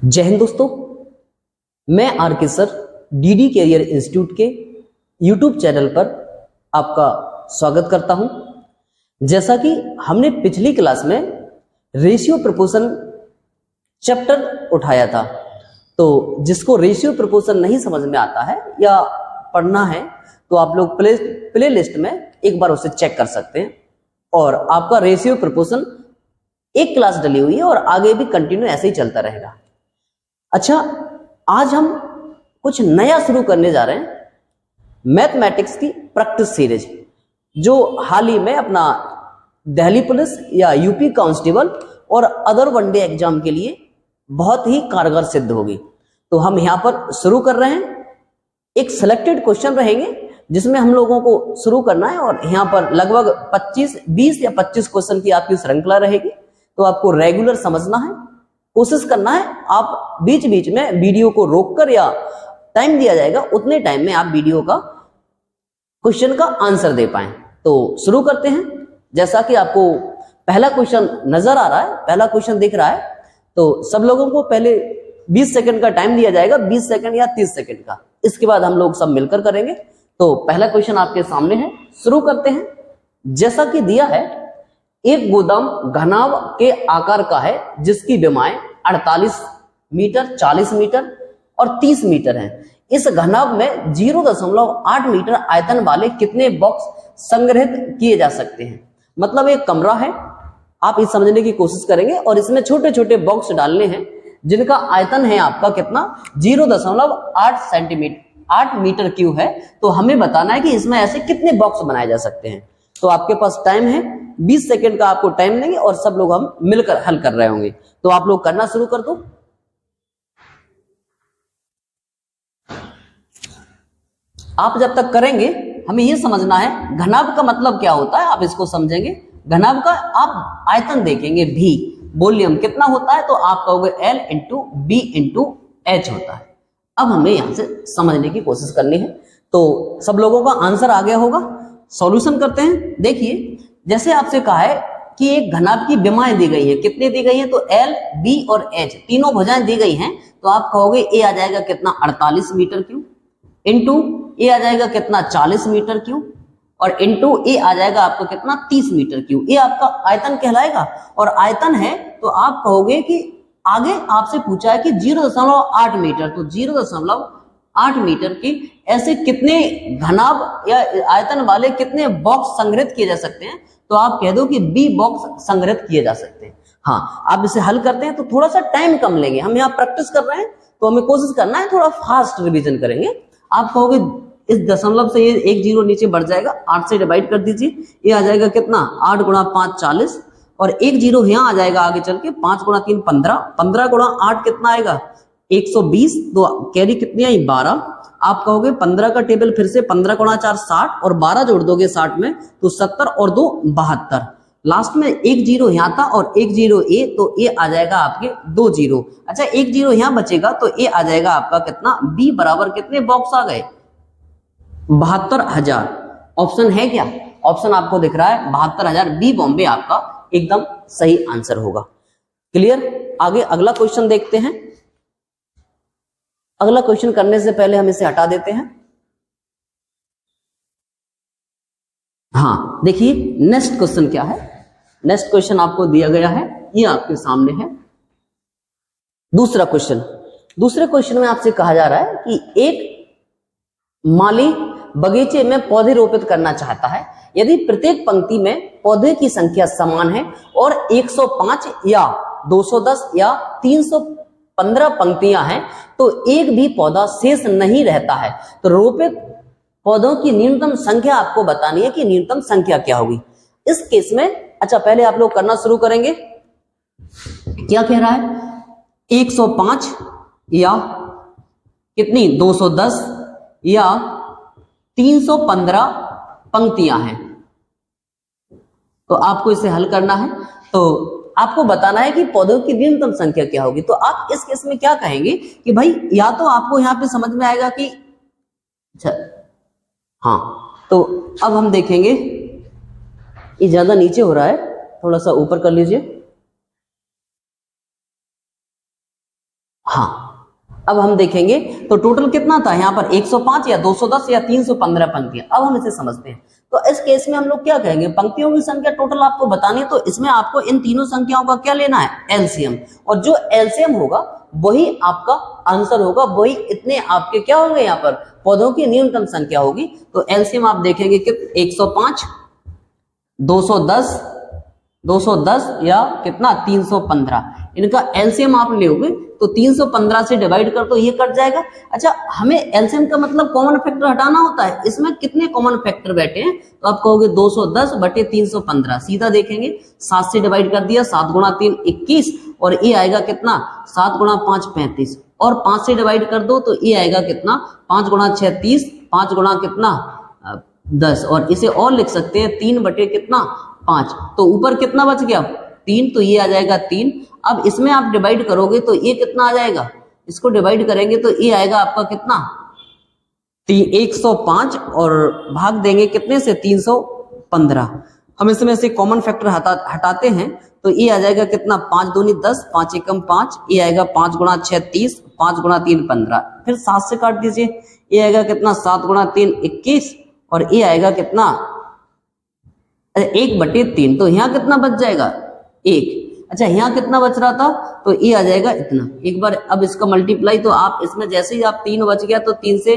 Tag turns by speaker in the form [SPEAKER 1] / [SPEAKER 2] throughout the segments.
[SPEAKER 1] जय हिंद दोस्तों, मैं आर के सर डीडी कैरियर इंस्टीट्यूट के यूट्यूब चैनल पर आपका स्वागत करता हूं। जैसा कि हमने पिछली क्लास में रेशियो प्रोपोर्शन चैप्टर उठाया था, तो जिसको रेशियो प्रोपोर्शन नहीं समझ में आता है या पढ़ना है तो आप लोग प्ले लिस्ट में एक बार उसे चेक कर सकते हैं। और आपका रेशियो प्रोपोर्शन एक क्लास डली हुई है और आगे भी कंटिन्यू ऐसे ही चलता रहेगा। अच्छा, आज हम कुछ नया शुरू करने जा रहे हैं, मैथमेटिक्स की प्रैक्टिस सीरीज, जो हाल ही में अपना दिल्ली पुलिस या यूपी कांस्टेबल और अदर वनडे एग्जाम के लिए बहुत ही कारगर सिद्ध होगी। तो हम यहां पर शुरू कर रहे हैं। एक सिलेक्टेड क्वेश्चन रहेंगे जिसमें हम लोगों को शुरू करना है और यहां पर लगभग 20 या 25 क्वेश्चन की आपकी श्रृंखला रहेगी। तो आपको रेगुलर समझना है, कोशिश करना है आप बीच बीच में वीडियो को रोककर, या टाइम दिया जाएगा उतने टाइम में आप वीडियो का क्वेश्चन का आंसर दे पाएं। तो शुरू करते हैं। जैसा कि आपको पहला क्वेश्चन नजर आ रहा है, पहला क्वेश्चन दिख रहा है, तो सब लोगों को पहले 20 सेकंड का टाइम दिया जाएगा, 20 सेकंड या 30 सेकंड का। इसके बाद हम लोग सब मिलकर करेंगे। तो पहला क्वेश्चन आपके सामने है, शुरू करते हैं। जैसा कि दिया है, एक गोदाम घनाभ के आकार का है जिसकी विमाएं 48 मीटर, 40 मीटर और 30 मीटर हैं। इस घनाभ में 0.8 मीटर आयतन वाले कितने बॉक्स संग्रहित किए जा सकते हैं। मतलब एक कमरा है, आप इस समझने की कोशिश करेंगे और इसमें छोटे छोटे बॉक्स डालने हैं जिनका आयतन है आपका कितना, 0.8 सेंटीमीटर, 8 मीटर क्यूब है। तो हमें बताना है कि इसमें ऐसे कितने बॉक्स बनाए जा सकते हैं। तो आपके पास टाइम है, 20 सेकंड का आपको टाइम देंगे और सब लोग हम मिलकर हल कर रहे होंगे। तो आप लोग करना शुरू कर दो। आप जब तक करेंगे हमें यह समझना है घनाभ का मतलब क्या होता है, आप इसको समझेंगे। घनाभ का आप आयतन देखेंगे, भी वॉल्यूम कितना होता है, तो आप कहोगे L into B into H होता है। अब हमें यहां से समझने की कोशिश करनी है। तो सब लोगों का आंसर आ गया होगा। सॉल्यूशन करते हैं। देखिए, जैसे आपसे कहा है कि एक घनाभ की विमाएं दी गई है, कितने दी गई है, तो L, B और H तीनों भुजाएं दी गई हैं। तो आप कहोगे A आ जाएगा कितना, 48 मीटर क्यूब, इंटू A आ जाएगा कितना, 40 मीटर क्यूब, और इंटू A आ जाएगा आपका कितना, 30 मीटर क्यूब। ये आपका आयतन कहलाएगा। और आयतन है तो आप कहोगे कि आगे आपसे पूछा है कि 0.8 मीटर, तो 0.8 मीटर की ऐसे कितने घनाभ या आयतन वाले कितने बॉक्स संग्रहित किए जा सकते हैं। तो आप कह दो कि B बॉक्स संग्रहित किए जा सकते हैं। हाँ, आप इसे हल करते हैं तो थोड़ा सा टाइम कम लेंगे। हम यहाँ प्रैक्टिस कर रहे हैं तो हमें कोशिश करना है थोड़ा फास्ट रिवीजन करेंगे। आप कहोगे इस दशमलव से ये एक जीरो नीचे बढ़ जाएगा, 8 से डिवाइड कर दीजिए, ये आ जाएगा कितना, 8 गुणा 5 40, और एक जीरो यहाँ आ जाएगा आगे चल के, 5 गुणा 3 15, 15 गुणा 8 कितना आएगा, 120, तो कैरी कितनी आई, 12। आप कहोगे 15 का टेबल फिर से, 15 गुणा 4 60, और 12 जोड़ दोगे 60 में तो 70 और 2 72। लास्ट में एक जीरो यहाँ था और एक जीरो ए, तो ए आ जाएगा आपके 2 जीरो। अच्छा, एक जीरो यहाँ बचेगा तो ए आ जाएगा आपका कितना, बी बराबर कितने बॉक्स आ गए, 72,000। ऑप्शन है क्या, ऑप्शन आपको दिख रहा है 72,000, बी बॉम्बे आपका एकदम सही आंसर होगा। क्लियर। आगे अगला क्वेश्चन देखते हैं। अगला क्वेश्चन करने से पहले हम इसे हटा देते हैं। हाँ, देखिए नेक्स्ट क्वेश्चन क्या है। नेक्स्ट क्वेश्चन आपको दिया गया है, ये आपके सामने है। दूसरा क्वेश्चन, दूसरे क्वेश्चन में आपसे कहा जा रहा है कि एक माली बगीचे में पौधे रोपित करना चाहता है। यदि प्रत्येक पंक्ति में पौधे की संख्या समान है और 105 या 210 या 315 पंक्तियां हैं, तो एक भी पौधा शेष नहीं रहता है। तो रोपित पौधों की न्यूनतम संख्या आपको बतानी है कि न्यूनतम संख्या क्या होगी इस केस में। अच्छा, पहले आप लोग करना शुरू करेंगे। क्या कह रहा है, 105 या कितनी, 210 या 315 पंक्तियां हैं। तो आपको इसे हल करना है। तो आपको बताना है कि पौधों की न्यूनतम संख्या क्या होगी। तो आप इस केस में क्या कहेंगे कि भाई, या तो आपको यहां पे समझ में आएगा कि, अच्छा हाँ, तो अब हम देखेंगे, ये ज्यादा नीचे हो रहा है, थोड़ा सा ऊपर कर लीजिए। हाँ, अब हम देखेंगे तो टोटल कितना था यहाँ पर 105 या 210 या 315 पंक्तियां। अब हम इसे समझते हैं। तो इस केस में हम लोग क्या कहेंगे, पंक्तियों की संख्या टोटल आपको बतानी है, तो इसमें आपको इन तीनों संख्याओं का क्या लेना है, एलसीएम, और जो एलसीएम होगा वही आपका आंसर होगा, वही इतने आपके क्या होंगे यहाँ पर पौधों की न्यूनतम संख्या होगी। तो एलसीएम आप देखेंगे कि 105, 210 या कितना 315, इनका एलसीएम आप लोगे तो 315 से डिवाइड कर तो ये कट जाएगा। अच्छा, हमें एलसीएम का मतलब कॉमन फैक्टर हटाना होता है, इसमें कितने कॉमन फैक्टर बैठे हैं, तो आप कहोगे 210 बटे 315, सीधा देखेंगे 7 से डिवाइड कर दिया, 7 गुणा 3 21, और ये आएगा कितना 7 गुणा 5 35, और 5 से डिवाइड कर दो तो ये आएगा कितना 5 गुणा 6 30, 5 गुणा कितना 10, और इसे और लिख सकते हैं 3 बटे कितना 5, तो ऊपर कितना बच गया 3, तो ये आ जाएगा 3। अब इसमें आप डिवाइड करोगे तो ये कितना आ जाएगा, इसको डिवाइड करेंगे तो ये आएगा आपका कितना 105, और भाग देंगे कितने से 315। हम इसमें से कॉमन फैक्टर हटाते हैं तो ये आ जाएगा कितना 5 दूनी 10, 5 एकम 5, ये आएगा 5 गुणा 6 30, 5 गुणा 3 15, फिर 7 से काट दीजिए, ये आएगा कितना 7 गुणा 3 21, और ये आएगा कितना 1 बटे 3, तो यहाँ कितना बच जाएगा 1। अच्छा, यहाँ कितना बच रहा था, तो ये आ जाएगा इतना। एक बार अब इसका मल्टीप्लाई, तो आप इसमें जैसे ही आप 3 बच गया तो 3 से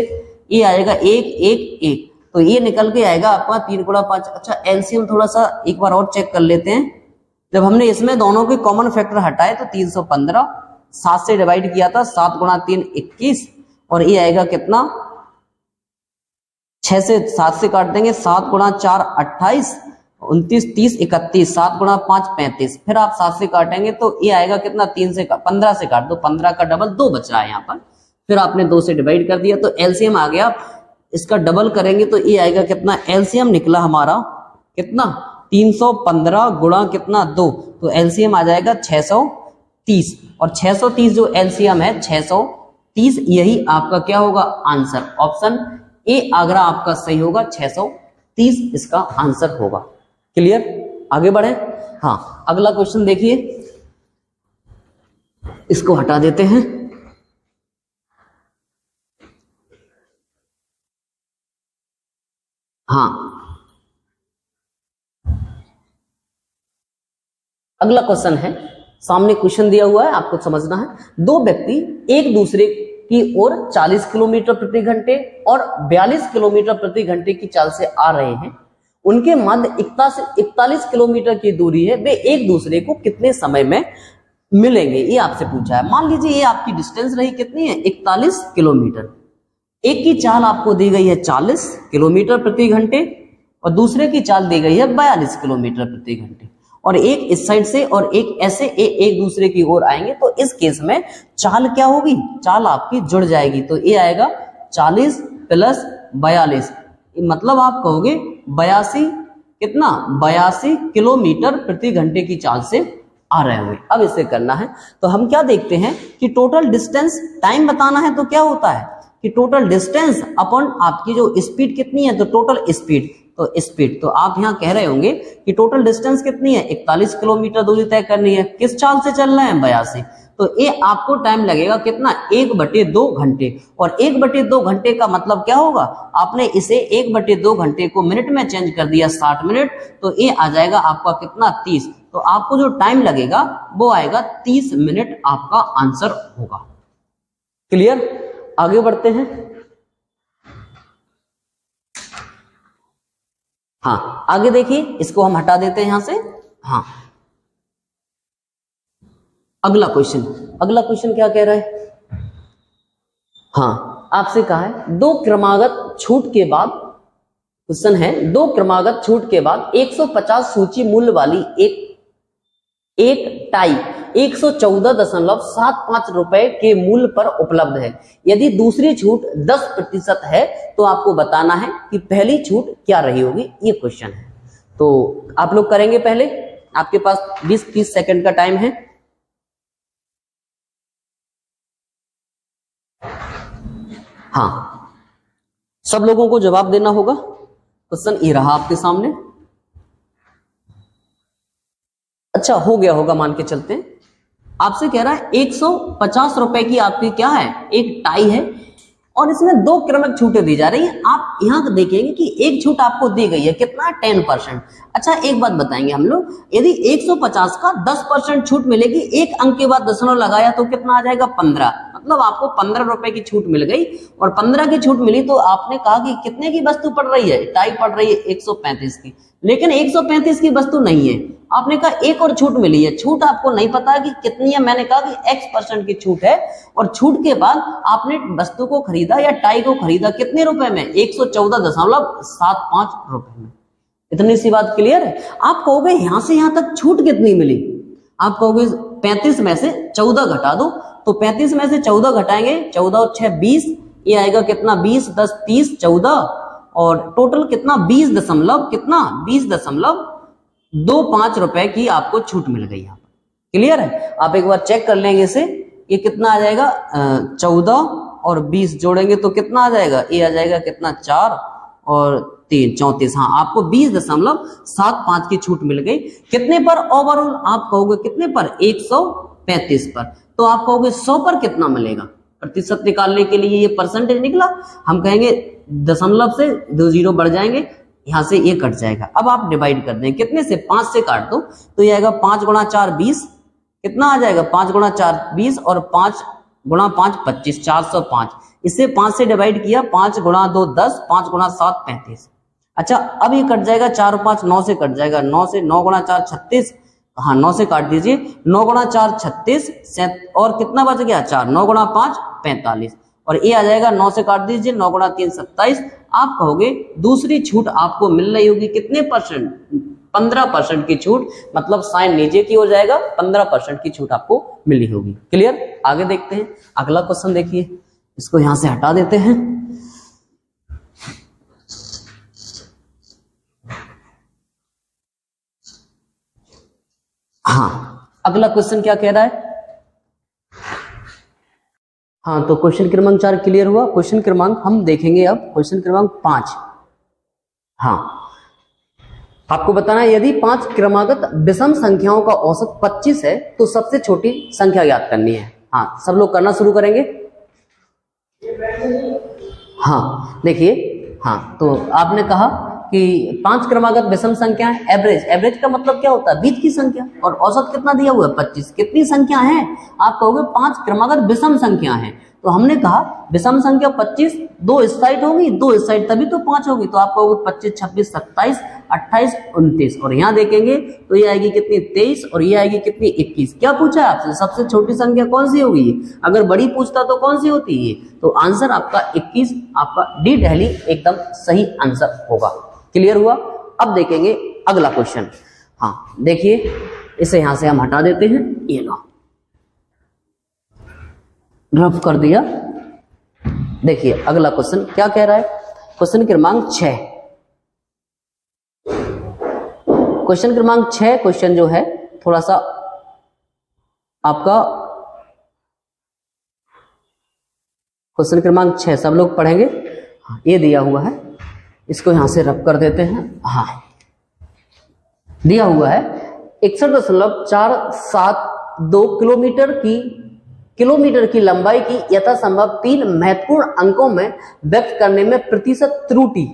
[SPEAKER 1] ये आएगा 1 1 1, तो ये निकल के आएगा आपका 3 गुणा 5। अच्छा, एलसीएम थोड़ा सा एक बार और चेक कर लेते हैं। जब हमने इसमें दोनों के कॉमन फैक्टर हटाए तो 315, 7 से डिवाइड किया था, 7 गुणा 3 21, और ये आएगा कितना 6 से 7 से काट देंगे, 7 गुणा 4 28, 29 30 31, 7 गुणा 5 35, फिर आप 7 से काटेंगे तो ये आएगा कितना 3 से 15 से काट दो, 15 का डबल 2 बच रहा है यहाँ पर, फिर आपने 2 से डिवाइड कर दिया तो एलसीएम आ गया। इसका डबल करेंगे तो ये आएगा कितना, एलसीएम निकला हमारा कितना 315 गुणा कितना 2, तो एलसीएम आ जाएगा 630, और 630 जो एलसीएम है 630, यही आपका क्या होगा आंसर। ऑप्शन ए आगरा आपका सही होगा, 630 इसका आंसर होगा। क्लियर, आगे बढ़े। हाँ, अगला क्वेश्चन देखिए, इसको हटा देते हैं। हाँ, अगला क्वेश्चन है, सामने क्वेश्चन दिया हुआ है, आपको समझना है। दो व्यक्ति एक दूसरे की ओर 40 किलोमीटर प्रति घंटे और 42 किलोमीटर प्रति घंटे की चाल से आ रहे हैं। उनके मध्य 41 किलोमीटर की दूरी है। वे एक दूसरे को कितने समय में मिलेंगे, ये आपसे पूछा है। मान लीजिए ये आपकी डिस्टेंस रही कितनी है, 41 किलोमीटर। एक की चाल आपको दी गई है 40 किलोमीटर प्रति घंटे और दूसरे की चाल दी गई है 42 किलोमीटर प्रति घंटे, और एक इस साइड से और एक ऐसे एक दूसरे की ओर आएंगे। तो इस केस में चाल क्या होगी, चाल आपकी जुड़ जाएगी। तो ये आएगा 40 प्लस 42, मतलब आप कहोगे 82 कितना 82 किलोमीटर प्रति घंटे की चाल से आ रहे होंगे। अब इसे करना है तो हम क्या देखते हैं कि टोटल डिस्टेंस, टाइम बताना है तो क्या होता है कि टोटल डिस्टेंस अपॉन आपकी जो स्पीड कितनी है, तो टोटल स्पीड, तो स्पीड, तो आप यहाँ कह रहे होंगे कि टोटल डिस्टेंस कितनी है, 41 किलोमीटर दूरी तय करनी है। किस चाल से चल रहे हैं, 82, तो ये आपको टाइम लगेगा कितना, 1/2 घंटे। और 1/2 घंटे का मतलब क्या होगा, आपने इसे 1/2 घंटे को मिनट में चेंज कर दिया 60 मिनट, तो ये आ जाएगा आपका कितना 30। तो आपको जो टाइम लगेगा वो आएगा 30 मिनट, आपका आंसर होगा। क्लियर, आगे बढ़ते हैं। हाँ, आगे देखिए, इसको हम हटा देते हैं यहां से। हाँ, अगला क्वेश्चन क्या कह रहा है। हाँ, आपसे कहा है दो क्रमागत छूट के बाद, क्वेश्चन है दो क्रमागत छूट के बाद 150 सूची मूल्य वाली एक टाई 114.75 रुपए के मूल्य पर उपलब्ध है। यदि दूसरी छूट 10% है तो आपको बताना है कि पहली छूट क्या रही होगी। ये क्वेश्चन है, तो आप लोग करेंगे पहले, आपके पास 20-30 सेकंड का टाइम है। हाँ, सब लोगों को जवाब देना होगा। क्वेश्चन ये रहा आपके सामने। अच्छा, हो गया होगा मान के चलते हैं। आपसे कह रहा है 150 रुपए की आपकी क्या है, एक टाई है और इसमें 2 क्रमिक छूटें दी जा रही है। आप यहां देखेंगे कि एक छूट आपको दी गई है, कितना 10%। अच्छा एक बात बताएंगे हम लोग, यदि 150 का 10% छूट मिलेगी, एक अंक के बाद दशमलव लगाया तो कितना आ जाएगा 15, मतलब आपको 15 रुपए की छूट मिल गई। और 15 की छूट मिली तो आपने कहा कि कितने की वस्तु पड़ रही है, टाई पड़ रही है 135 की, लेकिन 135 की वस्तु नहीं है। आपने कहा एक और छूट मिली है, छूट आपको नहीं पता कि कितनी है, मैंने कहा कि X% की छूट है और छूट के बाद आपने वस्तु को खरीदा या टाई को खरीदा कितने रुपए में, 114.75 रुपए में। इतनी सी बात क्लियर है। आप कहोगे यहां से यहां तक छूट कितनी मिली, आप कहोगे 35 में से 14 घटा दो, तो 35 में से 14 घटाएंगे, 14 और 6 20, ये आएगा कितना 20 10 30 14 और टोटल कितना 20.25 रुपए की आपको छूट मिल गई। यहाँ पर क्लियर है। आप एक बार चेक कर लेंगे इसे, ये कितना आ जाएगा 14 और 20 जोड़ेंगे तो कितना आ जाएगा, ये आ जाएगा कितना 4 और 3 34। हाँ, आपको 20.75 की छूट मिल गई। कितने पर ओवरऑल, आप कहोगे कितने पर, 135 पर। तो आप कहोगे 100 पर कितना मिलेगा, प्रतिशत निकालने के लिए ये परसेंटेज निकला, हम कहेंगे दशमलव से 2 जीरो बढ़ जाएंगे, यहां से ये कट जाएगा। अब आप डिवाइड कर दें, कितने से, 5 से काट दो तो ये आएगा 5 गुणा 4 20, कितना आ जाएगा 5 गुणा 4 20 और 5 गुणा 5 25, 405। इसे 5 से डिवाइड किया, 5 गुणा 2 10, 5 गुणा 7 35। अच्छा अब ये कट जाएगा, 4 और 5 9 से कट जाएगा, 9 से 9 गुणा 4 36, हाँ 9 से काट दीजिए, 9 गुणा 4 36 और कितना बच गया 4, 9 गुणा 5 45 और ये आ जाएगा 9 से काट दीजिए, 9 गुणा 3 27। आप कहोगे दूसरी छूट आपको मिल रही होगी कितने परसेंट, 15% की छूट, मतलब साइन नीचे की हो जाएगा, 15% की छूट आपको मिली होगी। क्लियर। आगे देखते हैं अगला क्वेश्चन, देखिए इसको यहां से हटा देते हैं। हाँ अगला क्वेश्चन क्या कह रहा है, हाँ तो क्वेश्चन क्रमांक 4 क्लियर हुआ। क्वेश्चन क्रमांक हम देखेंगे अब, क्वेश्चन क्रमांक 5। हाँ आपको बताना है, यदि 5 क्रमागत विषम संख्याओं का औसत 25 है तो सबसे छोटी संख्या ज्ञात करनी है। हाँ सब लोग करना शुरू करेंगे। हाँ देखिए, हाँ तो आपने कहा कि 5 क्रमागत विषम संख्या है, एवरेज, एवरेज का मतलब क्या होता है, बीच की संख्या, और औसत कितना दिया हुआ है 25। कितनी संख्या है, आप कहोगे 5 क्रमागत विषम संख्या है, तो हमने कहा विषम संख्या 25, 2 इस साइड होगी 2 इस साइड, तभी तो 5 होगी, तो आप कहोगे 25 26 27 28 29 और यहाँ देखेंगे तो ये आएगी कितनी 23 और ये आएगी कितनी 21। क्या पूछा है आपसे, सबसे छोटी संख्या कौन सी होगी, अगर बड़ी पूछता तो कौन सी होती है, तो आंसर आपका 21, आपका डी दिल्ली एकदम सही आंसर होगा। क्लियर हुआ। अब देखेंगे अगला क्वेश्चन। हाँ देखिए इसे यहां से हम हटा देते हैं, ये लो रफ कर दिया। देखिए अगला क्वेश्चन क्या कह रहा है, क्वेश्चन क्रमांक 6। क्वेश्चन क्रमांक 6 क्वेश्चन जो है थोड़ा सा आपका, क्वेश्चन क्रमांक 6 सब लोग पढ़ेंगे। हाँ, ये दिया हुआ है, इसको यहां से रब कर देते हैं। हाँ दिया हुआ है 61.472 किलोमीटर की लंबाई की यथासंभव 3 महत्वपूर्ण अंकों में व्यक्त करने में प्रतिशत त्रुटि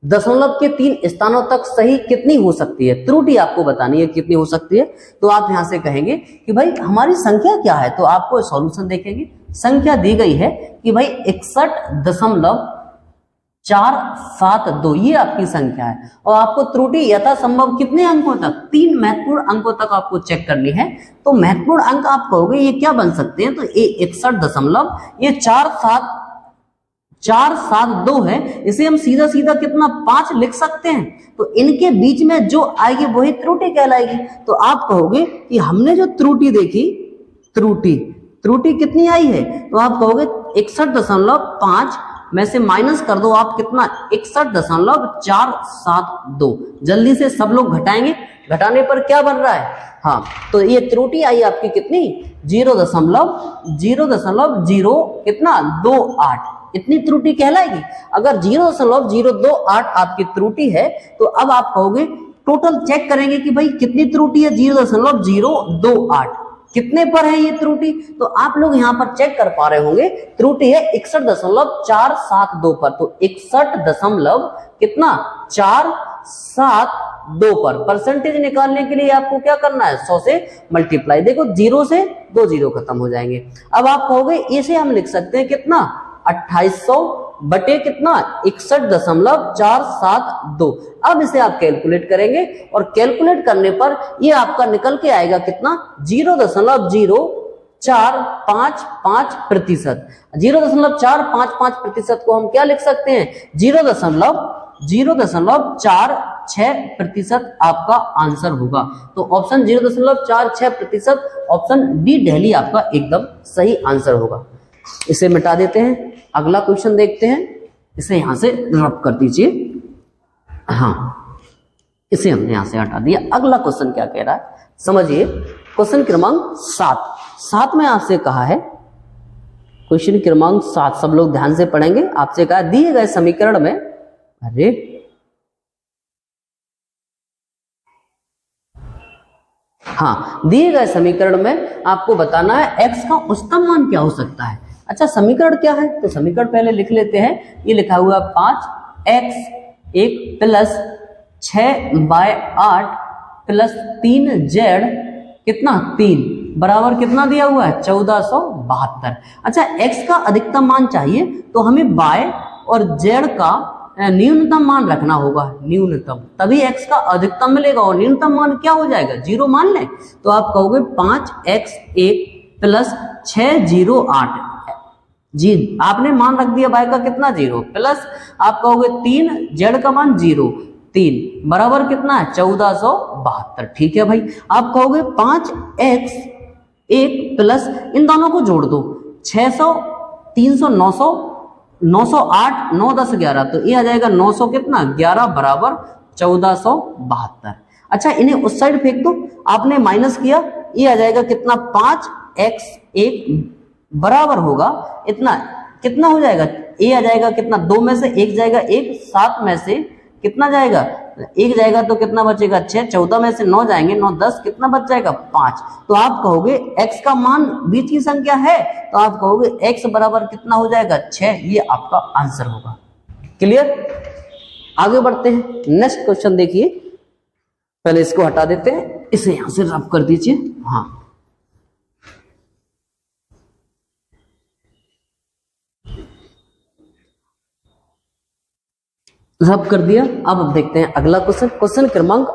[SPEAKER 1] दशमलव के 3 स्थानों तक सही कितनी हो सकती है। त्रुटि आपको बतानी है कितनी हो सकती है, तो आप यहां से कहेंगे कि भाई हमारी संख्या क्या है, तो आपको सॉल्यूशन देखेंगे। संख्या दी गई है कि भाई 61.472 ये आपकी संख्या है, और आपको त्रुटि यथासंभव कितने अंकों तक, 3 महत्वपूर्ण अंकों तक आपको चेक करनी है। तो महत्वपूर्ण अंक आप कहोगे ये क्या बन सकते हैं, तो ये 61 ये 472 है, इसे हम सीधा सीधा कितना 5 लिख सकते हैं, तो इनके बीच में जो आएगी वही त्रुटि कहलाएगी। तो आप कहोगे कि हमने जो त्रुटि देखी, त्रुटि कितनी आई है, तो आप कहोगे 61.5 में से माइनस कर दो आप कितना 61.472। जल्दी से सब लोग घटाएंगे, घटाने पर क्या बन रहा है, हाँ तो ये त्रुटि आई आपकी कितनी 0.0 कितना 28, इतनी त्रुटि कहलाएगी। अगर 0.028 आपकी त्रुटि है, तो अब आप कहोगे टोटल चेक करेंगे कि भाई कितनी त्रुटि है 0.028, कितने पर है ये त्रुटि? तो आप लोग यहां पर चेक कर पा रहे होंगे, त्रुटि है 61.472 पर। तो 61 कितना 472 पर। परसेंटेज निकालने के लिए आपको क्या करना है, 100 से मल्टीप्लाई। देखो 0 से 2 जीरो खत्म हो जाएंगे। अब आप कहोगे इसे हम लिख सकते हैं कितना 2800 बटे कितना 61.472। अब इसे आप कैलकुलेट करेंगे और कैलकुलेट करने पर ये आपका निकल के आएगा कितना 0.0455%। 0.455% को हम क्या लिख सकते हैं 0.46% आपका आंसर होगा। तो ऑप्शन 0.46% ऑप्शन डी दिल्ली आपका एकदम सही आंसर होगा। इसे मिटा देते हैं, अगला क्वेश्चन देखते हैं। इसे यहां से ड्रॉप कर दीजिए। हाँ, इसे हमने यहां से हटा दिया। अगला क्वेश्चन क्या कह रहा है समझिए। क्वेश्चन क्रमांक 7 में आपसे कहा है, क्वेश्चन क्रमांक 7 सब लोग ध्यान से पढ़ेंगे। आपसे कहा दिए गए समीकरण में, अरे हाँ, दिए गए समीकरण में आपको बताना है x का उच्चतम मान क्या हो सकता है। अच्छा, समीकरण क्या है तो समीकरण पहले लिख लेते हैं। ये लिखा हुआ 5x 1 प्लस 6/8 प्लस 3z कितना 3 बराबर कितना दिया हुआ है 1472। अच्छा, x का अधिकतम मान चाहिए तो हमें y और z का न्यूनतम मान रखना होगा, न्यूनतम, तभी x का अधिकतम मिलेगा। और न्यूनतम मान क्या हो जाएगा 0 मान लें तो आप कहोगे 5x1 प्लस 608 जी, आपने मान रख दिया y का कितना 0 प्लस आप कहोगे 3 z का मान 0 3 बराबर कितना है 1472। ठीक है भाई, आप कहोगे 5x1 प्लस इन दोनों को जोड़ दो 600 300 900 908 9 10 11 तो ये आ जाएगा 900 कितना 11 बराबर 1472। अच्छा, इन्हें उस साइड फेंक दो, आपने माइनस किया, ये आ जाएगा कितना 5x1 बराबर होगा इतना, कितना हो जाएगा ये आ जाएगा कितना 2 में से 1 जाएगा 1, 7 में से कितना जाएगा 1 जाएगा तो कितना बचेगा 6, 14 में से 9 जाएंगे 9 10 कितना बच जाएगा 5। तो आप कहोगे x का मान बीच की संख्या है तो आप कहोगे x बराबर कितना हो जाएगा 6, ये आपका आंसर होगा। क्लियर, आगे बढ़ते हैं। नेक्स्ट क्वेश्चन देखिए, पहले इसको हटा देते हैं, इसे यहां से रब कर दीजिए। हाँ, रब कर दिया। अब देखते हैं अगला क्वेश्चन, क्वेश्चन क्रमांक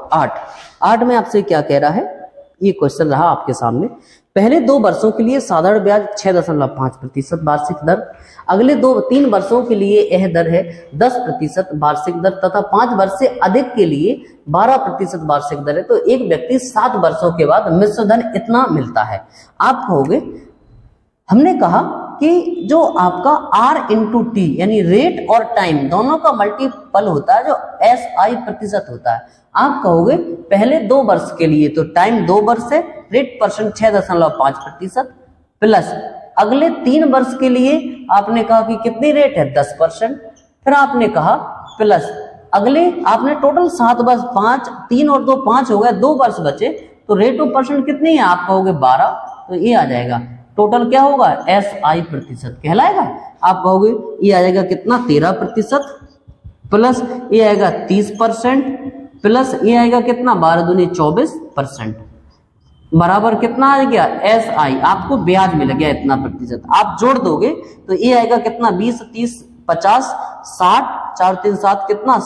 [SPEAKER 1] 8 में आपसे क्या कह रहा है। ये क्वेश्चन रहा आपके सामने। पहले 2 वर्षों के लिए साधारण ब्याज 6.5% वार्षिक दर, अगले 3 वर्षों के लिए यह दर है 10% वार्षिक दर तथा 5 वर्ष से अधिक के लिए 12% वार्षिक दर है। तो एक व्यक्ति 7 वर्षों के बाद मिश्र धन इतना मिलता है। आप कहोगे, हमने कहा कि जो आपका R इंटू टी यानी रेट और टाइम दोनों का मल्टीपल होता है जो SI प्रतिशत होता है। आप कहोगे पहले 2 वर्ष के लिए तो टाइम 2 वर्ष है, रेट परसेंट 6.5% प्लस अगले 3 वर्ष के लिए आपने कहा कि कितनी रेट है 10%। फिर आपने कहा प्लस अगले आपने टोटल 7 वर्ष 5 3 और 2 5 हो गए, 2 वर्ष बचे तो रेट ऑफ परसेंट कितनी है आप कहोगे 12। तो ये आ जाएगा टोटल क्या होगा SI प्रतिशत कहलाएगा। आप कहोगे ये आ जाएगा कितना 13% प्लस ये आएगा 30% प्लस ये आएगा कितना 12 दूनी 24% बराबर कितना आ गया SI, आपको ब्याज मिल गया इतना प्रतिशत। आप जोड़ दोगे तो ये आएगा कितना 20 30 50 60 4 3 7 कितना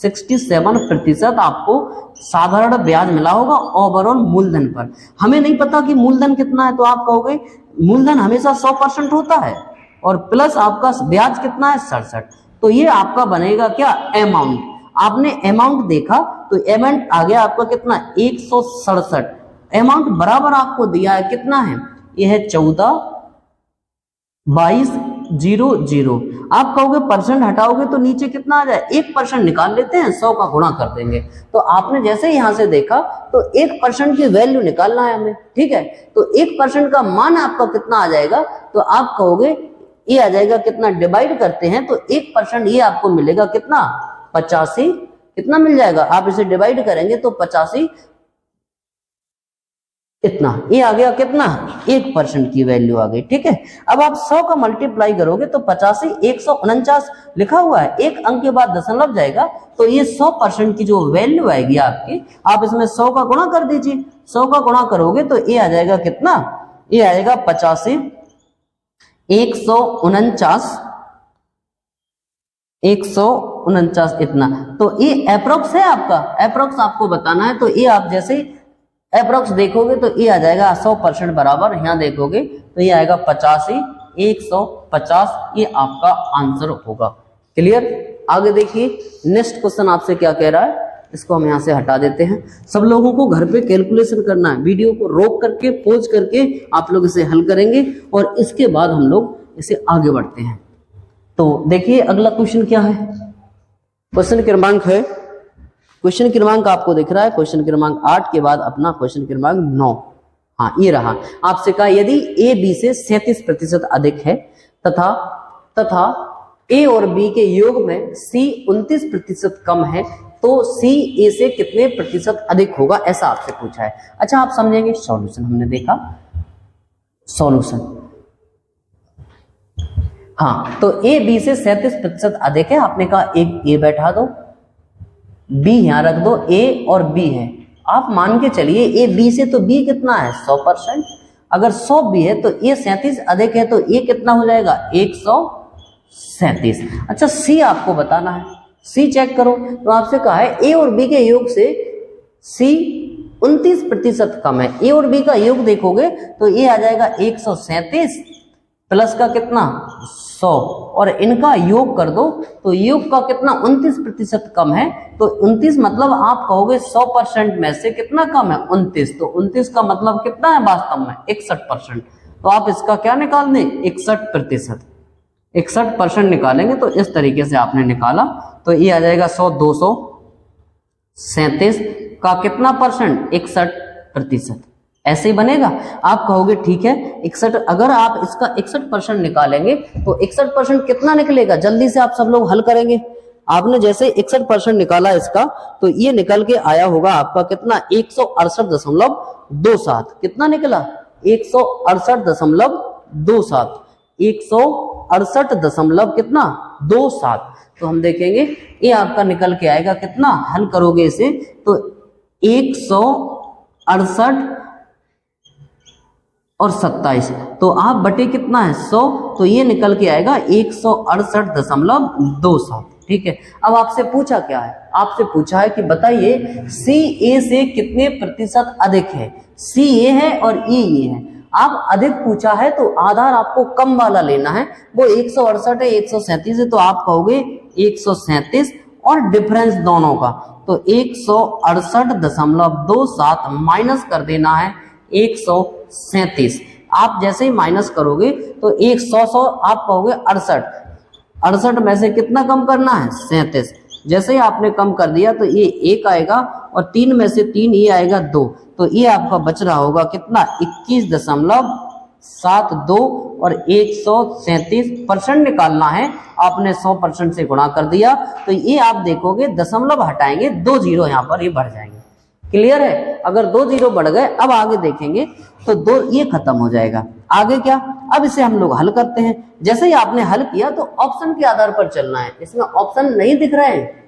[SPEAKER 1] 67% आपको साधारण ब्याज मिला होगा ओवरऑल मूलधन पर। हमें नहीं पता कि मूलधन कितना है तो आप कहोगे मूलधन हमेशा 100% होता है और प्लस आपका ब्याज कितना है 67। तो ये आपका बनेगा क्या अमाउंट। आपने अमाउंट देखा तो अमाउंट आ गया आपका कितना 167। अमाउंट बराबर आपको दिया है कितना है, यह है 14,22,00। आप कहोगे परसेंट हटाओगे तो नीचे कितना आ जाए 1% निकाल लेते हैं, 100 का गुणा कर देंगे। तो आपने जैसे यहां से देखा तो 1% की वैल्यू निकालना है हमें, ठीक है। तो 1% का मान आपका कितना आ जाएगा तो आप कहोगे ये आ जाएगा कितना, डिवाइड करते हैं तो 1% ये आपको मिलेगा कितना 85, कितना मिल जाएगा आप इसे डिवाइड करेंगे तो 85 इतना, ये आ गया कितना 1% की वैल्यू आ गई। ठीक है, अब आप 100 का मल्टीप्लाई करोगे तो 85 149 लिखा हुआ है, एक अंक के बाद दशमलव जाएगा तो ये 100% की जो वैल्यू आएगी आपकी, आप इसमें 100 का गुणा कर दीजिए। 100 का गुणा करोगे तो ये आ जाएगा कितना, ये आएगा 85 149 इतना। तो ये अप्रोक्स है आपका, अप्रोक्स आपको बताना है। तो ये आप जैसे अप्रोक्स देखोगे तो ये आ जाएगा 100% बराबर, यहाँ देखोगे तो ये आएगा 85 150, ये आपका आंसर होगा। क्लियर? आगे देखिए नेक्स्ट क्वेश्चन आपसे क्या कह रहा है, इसको हम यहाँ से हटा देते हैं। सब लोगों को घर पे कैलकुलेशन करना है, वीडियो को रोक करके पॉज करके आप लोग इसे हल करेंगे और इसके बाद हम लोग इसे आगे बढ़ते हैं। तो देखिए अगला क्वेश्चन क्या है, क्वेश्चन क्रमांक है, क्वेश्चन क्रमांक आपको दिख रहा है क्वेश्चन क्रमांक 8 के बाद अपना क्वेश्चन क्रमांक 9। हाँ ये रहा, आपसे कहा यदि ए बी से 37% अधिक है तथा ए और बी के योग में सी 29% कम है तो सी ए से कितने प्रतिशत अधिक होगा, ऐसा आपसे पूछा है। अच्छा आप समझेंगे, सॉल्यूशन हमने देखा, सॉल्यूशन हाँ, तो ए बी से 37% अधिक है, आपने कहा एक ए बैठा दो, बी यहां रख दो, ए और बी है, आप मान के चलिए ए बी से, तो बी कितना है 100%, अगर 100 बी है तो ए 37 अधिक है तो ए कितना हो जाएगा 137। अच्छा सी आपको बताना है, सी चेक करो, तो आपसे कहा है ए और बी के योग से सी 29% कम है, ए और बी का योग देखोगे तो ये आ जाएगा 137 प्लस का कितना 100 और इनका योग कर दो तो योग का कितना 29% कम है, तो 29 मतलब आप कहोगे 100% में से कितना कम है 29, तो 29 का मतलब कितना है वास्तव में 61%, तो आप इसका क्या निकाल दें 61%, 61% निकालेंगे तो इस तरीके से आपने निकाला तो ये आ जाएगा 100 237 का कितना परसेंट 61%, ऐसे ही बनेगा। आप कहोगे ठीक है 61, अगर आप इसका 61% निकालेंगे तो 61% कितना निकलेगा, जल्दी से आप सब लोग हल करेंगे। आपने जैसे 61% निकाला इसका तो ये निकल के आया होगा आपका कितना 168.27, कितना निकला 168.27, 168 कितना 27, तो हम देखेंगे ये आपका निकल के आएगा कितना, हल करोगे इसे तो 168 और 27, तो आप बटे कितना है 100, तो ये निकल के आएगा 168.27। ठीक है, अब आपसे पूछा क्या है, आपसे पूछा है कि बताइए सी ए से कितने प्रतिशत अधिक है, सी ए है और ई ए है। आप अधिक पूछा है तो आधार आपको कम वाला लेना है, वो 168 है 137 है, तो आप कहोगे 137 और डिफरेंस दोनों का, तो 168.27 माइनस कर देना है 137। आप जैसे ही माइनस करोगे तो 100 आप कहोगे 68 में से कितना कम करना है 37, जैसे ही आपने कम कर दिया तो ये 1 आएगा और 3 में से 3 ये आएगा 2, तो ये आपका बच रहा होगा कितना 21.72 और 137% निकालना है, आपने 100% से गुणा कर दिया तो ये आप देखोगे दशमलव हटाएंगे 2 जीरो यहाँ पर ये बढ़ जाएंगे। क्लियर है, अगर 2 जीरो बढ़ गए, अब आगे देखेंगे तो 2 ये खत्म हो जाएगा। आगे क्या, अब इसे हम लोग हल करते हैं। जैसे ही आपने हल किया तो ऑप्शन के आधार पर चलना है, इसमें ऑप्शन नहीं दिख रहे हैं,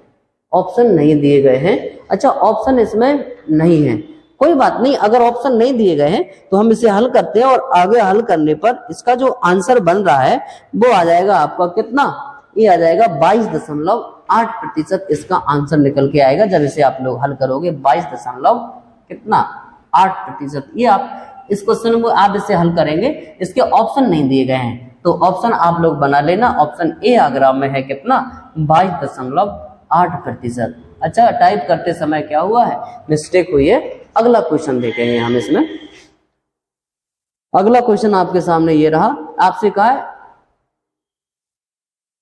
[SPEAKER 1] ऑप्शन नहीं दिए गए हैं। अच्छा ऑप्शन इसमें नहीं है, कोई बात नहीं, अगर ऑप्शन नहीं दिए गए हैं तो हम इसे हल करते हैं और आगे हल करने पर इसका जो आंसर बन रहा है वो आ जाएगा आपका कितना, ये आ जाएगा 22.8% इसका आंसर निकल के आएगा जब इसे आप लोग हल करोगे 22.8%। ये आप इस क्वेश्चन को आप इसे हल करेंगे, इसके ऑप्शन नहीं दिए गए हैं तो ऑप्शन आप लोग बना लेना, ऑप्शन ए आगरा में है कितना 22.8%। अच्छा टाइप करते समय क्या हुआ है, मिस्टेक हुई है। अगला क्वेश्चन देखेंगे हम इसमें, अगला क्वेश्चन आपके सामने ये रहा, आपसे कहा है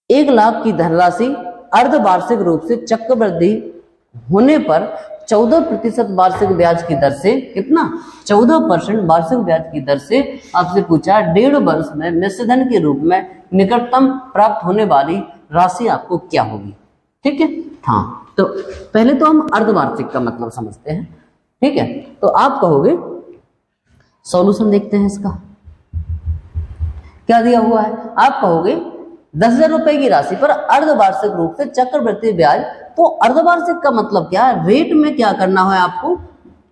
[SPEAKER 1] 1 लाख की धनराशि अर्धवार्षिक रूप से चक्रवृद्धि होने पर 14% वार्षिक ब्याज की दर से कितना 14% वार्षिक ब्याज की दर से आपसे पूछा 1.5 वर्ष में मिश्रधन के रूप में निकटतम प्राप्त होने वाली राशि आपको क्या होगी। ठीक है, हाँ तो पहले तो हम अर्धवार्षिक का मतलब समझते हैं। ठीक है, तो आप कहोगे सॉल्यूशन देखते हैं इसका। क्या दिया हुआ है, आप कहोगे 10,000 रुपए की राशि पर अर्धवार्षिक रूप से चक्रवृद्धि ब्याज। तो अर्धवार्षिक का मतलब क्या है, रेट में क्या करना है आपको,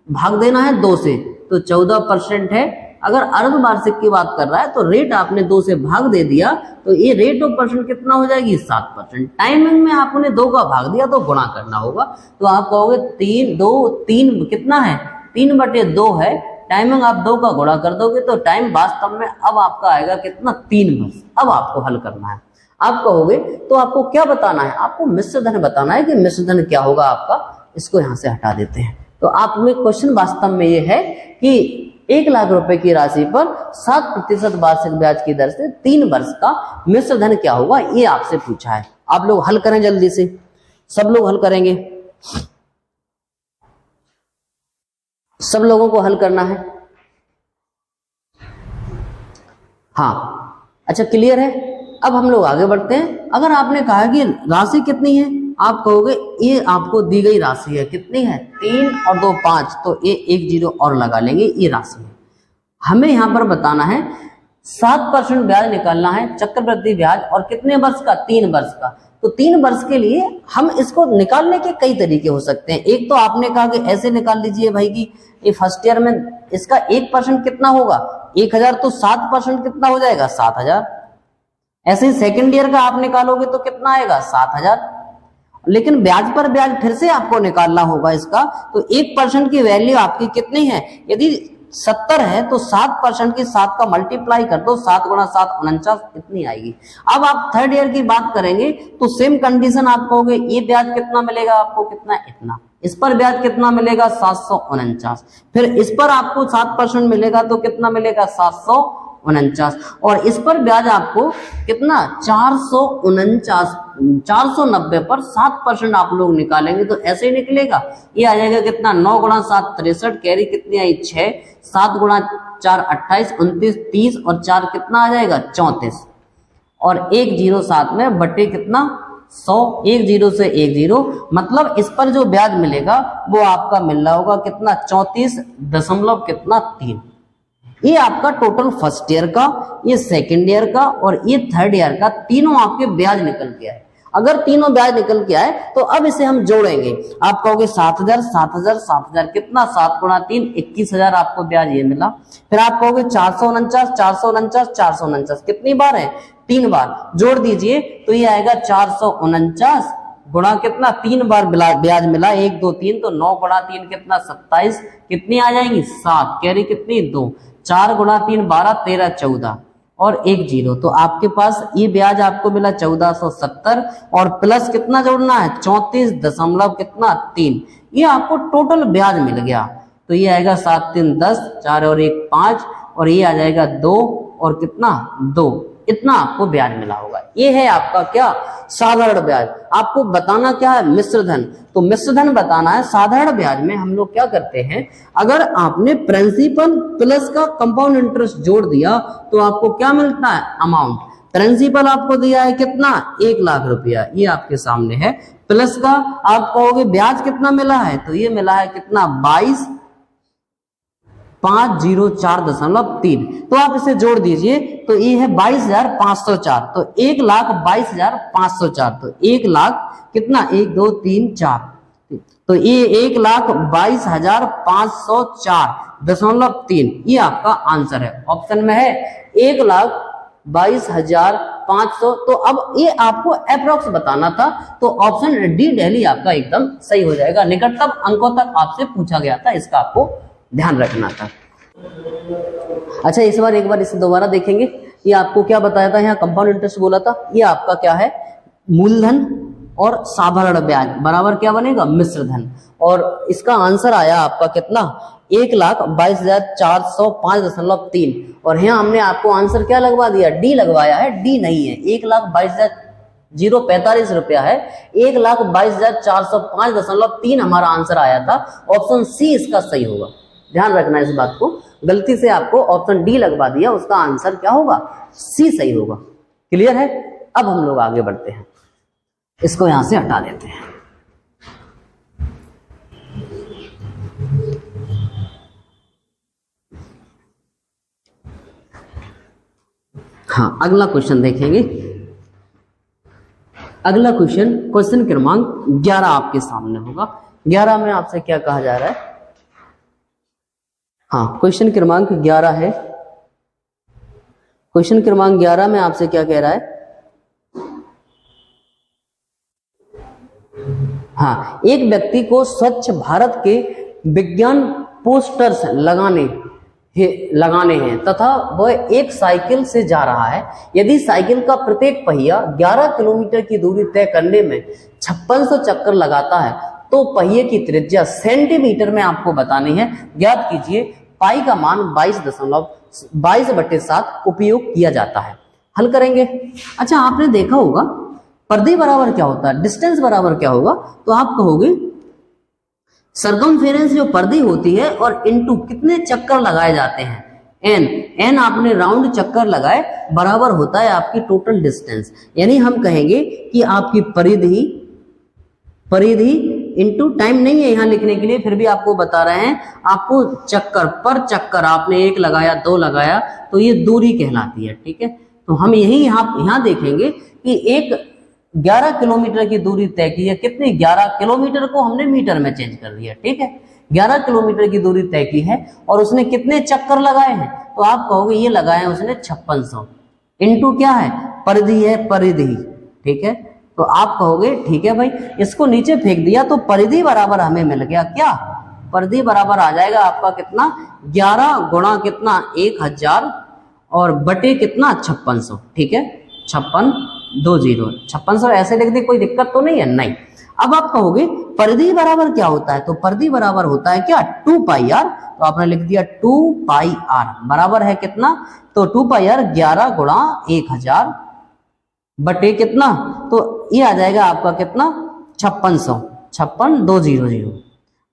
[SPEAKER 1] भाग देना है 2 से, तो 14% है। अगर अर्धवार्षिक की बात कर रहा है तो रेट आपने 2 से भाग दे दिया, तो ये रेट ऑफ परसेंट कितना हो जाएगी, 7%। टाइमिंग में आपने 2 का भाग दिया तो गुणा करना होगा, तो आप कहोगे 3 कितना है, 3/2 है। टाइमिंग आप 2 का गुणा कर दोगे तो टाइम वास्तव में अब आपका आएगा कितना, 3 वर्ष। अब आपको हल करना है। आप कहोगे तो आपको क्या बताना है, आपको मिश्र धन बताना है कि मिश्र धन क्या होगा आपका। इसको यहां से हटा देते हैं। तो आप में क्वेश्चन वास्तव में ये है कि 1 लाख रुपए की राशि पर 7% वार्षिक ब्याज की दर से 3 वर्ष का मिश्र धन क्या होगा, ये आपसे पूछा है। आप लोग हल करें जल्दी से, सब लोग हल करेंगे, सब लोगों को हल करना है। हाँ, अच्छा क्लियर है। अब हम लोग आगे बढ़ते हैं। अगर आपने कहा कि राशि कितनी है, आप कहोगे ये आपको दी गई राशि है, कितनी है, 3 और 2 5, तो ये 1 0 और लगा लेंगे, ये राशि है। हमें यहां पर बताना है 7% ब्याज निकालना है, चक्रवृद्धि ब्याज, और कितने वर्ष का, 3 वर्ष का। तो 3 वर्ष के लिए हम इसको निकालने के कई तरीके हो सकते हैं। एक तो आपने कहा कि ऐसे निकाल लीजिए भाई कि ये फर्स्ट ईयर में इसका 1% कितना होगा, 1000, तो 7% कितना हो जाएगा, 7000। ऐसे ही सेकेंड ईयर का आप निकालोगे तो कितना आएगा, 7000। लेकिन ब्याज पर ब्याज फिर से आपको निकालना होगा इसका, तो 1% की वैल्यू आपकी कितनी है, यदि 70 है तो 7% की 7 का मल्टीप्लाई कर दो, 7 गुणा 7 49, इतनी आएगी। अब आप थर्ड ईयर की बात करेंगे तो सेम कंडीशन, आप कहोगे ये ब्याज कितना मिलेगा आपको, कितना, इतना। इस पर ब्याज कितना मिलेगा, 749। फिर इस पर आपको 7% मिलेगा तो कितना मिलेगा, 749। और इस पर ब्याज आपको कितना, 449, 490 पर 7% आप लोग निकालेंगे तो ऐसे ही निकलेगा। ये आ जाएगा कितना, 9 गुणा 7 63, कैरी कितनी आई 6, 7 गुणा 4 28, 29 30, और 4 कितना आ जाएगा, 34, और 107 में बटे कितना, 100, 10 से 10, मतलब इस पर जो ब्याज मिलेगा वो आपका मिल रहा होगा कितना, 34.3। ये आपका टोटल फर्स्ट ईयर का, ये सेकेंड ईयर का और ये थर्ड ईयर का, तीनों आपके ब्याज निकल के आए। अगर तीनों ब्याज निकल के आए तो अब इसे हम जोड़ेंगे। आप कहोगे 7000 7000 7000, कितना, 7 गुणा 3 21,000 आपको ब्याज ये मिला। फिर आप कहोगे 449 449 449, कितनी बार है, 3 बार, जोड़ दीजिए तो ये आएगा 449 गुणा कितना, 3 बार ब्याज मिला, 1 2 3, तो 9 गुणा 3 कितना, 27, कितनी आ जाएंगी, 7, कैरी कितनी, 2, 4 गुणा 3 12 13 14 और 1 0, तो आपके पास ये ब्याज आपको मिला 1470, और प्लस कितना जोड़ना है, 34.3, ये आपको टोटल ब्याज मिल गया। तो ये आएगा 7 3 10, 4 और 1 5, और ये आ जाएगा 2 और कितना, 2, इतना आपको ब्याज मिला होगा। ये है आपका क्या, साधारण ब्याज। आपको बताना क्या है, मिश्र धन। तो मिश्र धन बताना है। साधारण ब्याज में हम लोग क्या करते हैं, अगर आपने प्रिंसिपल प्लस का कंपाउंड इंटरेस्ट जोड़ दिया तो आपको क्या मिलता है, अमाउंट। प्रिंसिपल आपको दिया है कितना, 1 लाख रुपया, ये आपके सामने है। प्लस का आप कहोगे ब्याज कितना मिला है, तो ये मिला है कितना, 22,504.3, तो आप इसे जोड़ दीजिए तो ये है 22,504, तो 1,22,504, तो 1 लाख कितना, 1 2 3 4, तो ये 1,22,504.3, ये आपका आंसर है। ऑप्शन में है 1,22,500। तो अब ये आपको अप्रोक्स बताना था, तो ऑप्शन डी दिल्ली आपका एकदम सही हो जाएगा। निकटतम अंकों तक आपसे पूछा गया था, इसका आपको ध्यान रखना था। अच्छा, इस बार एक बार इसे दोबारा देखेंगे। ये आपको क्या बताया था, यहाँ कंपाउंड इंटरेस्ट बोला था, ये आपका क्या है, मूलधन और साधारण ब्याज बराबर क्या बनेगा, मिश्र धन। और इसका आंसर आया आपका कितना, 1,22,405.3, और यहाँ हमने आपको आंसर क्या लगवा दिया, डी लगवाया है। डी नहीं है, 1,22,045 रुपया है, 1,22,405.3 हमारा आंसर आया था। ऑप्शन सी इसका सही होगा, ध्यान रखना इस बात को। गलती से आपको ऑप्शन डी लगवा दिया, उसका आंसर क्या होगा, सी सही होगा। क्लियर है। अब हम लोग आगे बढ़ते हैं, इसको यहां से हटा देते हैं। हाँ, अगला क्वेश्चन देखेंगे। अगला क्वेश्चन क्रमांक 11 आपके सामने होगा। 11 में आपसे क्या कहा जा रहा है? हाँ, क्वेश्चन क्रमांक 11 है। क्वेश्चन क्रमांक 11 में आपसे क्या कह रहा है? हाँ, एक व्यक्ति को स्वच्छ भारत के विज्ञान पोस्टर्स लगाने हैं तथा वह एक साइकिल से जा रहा है। यदि साइकिल का प्रत्येक पहिया 11 किलोमीटर की दूरी तय करने में 5600 चक्कर लगाता है तो पहिए की त्रिज्या सेंटीमीटर में आपको बतानी है। ज्ञात कीजिए। पाई का मान 22.7 उपयोग किया जाता है। हल करेंगे। अच्छा, आपने देखा होगा परिधि बराबर क्या होता है, डिस्टेंस बराबर क्या होगा, तो आप कहोगे सरकमफेरेंस जो परिधि होती है और इनटू कितने चक्कर लगाए जाते हैं, एन आपने राउंड चक्कर लगाए बराबर होता है आपकी टोटल डिस्टेंस। यानी हम कहेंगे कि आपकी परिधि इनटू टाइम नहीं है यहाँ लिखने के लिए, फिर भी आपको बता रहे हैं। आपको चक्कर पर चक्कर आपने 1 लगाया 2 लगाया तो ये दूरी कहलाती है। ठीक है, तो हम यहाँ देखेंगे कि एक 11 किलोमीटर की दूरी तय की है। कितनी? 11 किलोमीटर को हमने मीटर में चेंज कर दिया। ठीक है, 11 किलोमीटर की दूरी तय की है और उसने कितने चक्कर लगाए हैं, तो आप कहोगे ये लगाए हैं उसने 5600। इनटू क्या है? परिधि है, परिधि। ठीक है, तो आप कहोगे ठीक है भाई, इसको नीचे फेंक दिया तो परिधि बराबर हमें मिल गया। क्या? परिधि बराबर आ जाएगा आपका कितना? 11 गुणा कितना? 1000 और बटे कितना? 5600। ठीक है, 5620 ऐसे लिख दे, कोई दिक्कत तो नहीं है? नहीं। अब आप कहोगे परिधि बराबर क्या होता है, तो परिधि बराबर होता है क्या? 2 पाई आर। तो आपने लिख दिया 2 पाई आर बराबर है कितना? तो 2 पाई आर 11 गुणा 1000 बटे कितना? तो ये आ जाएगा आपका कितना? 5600।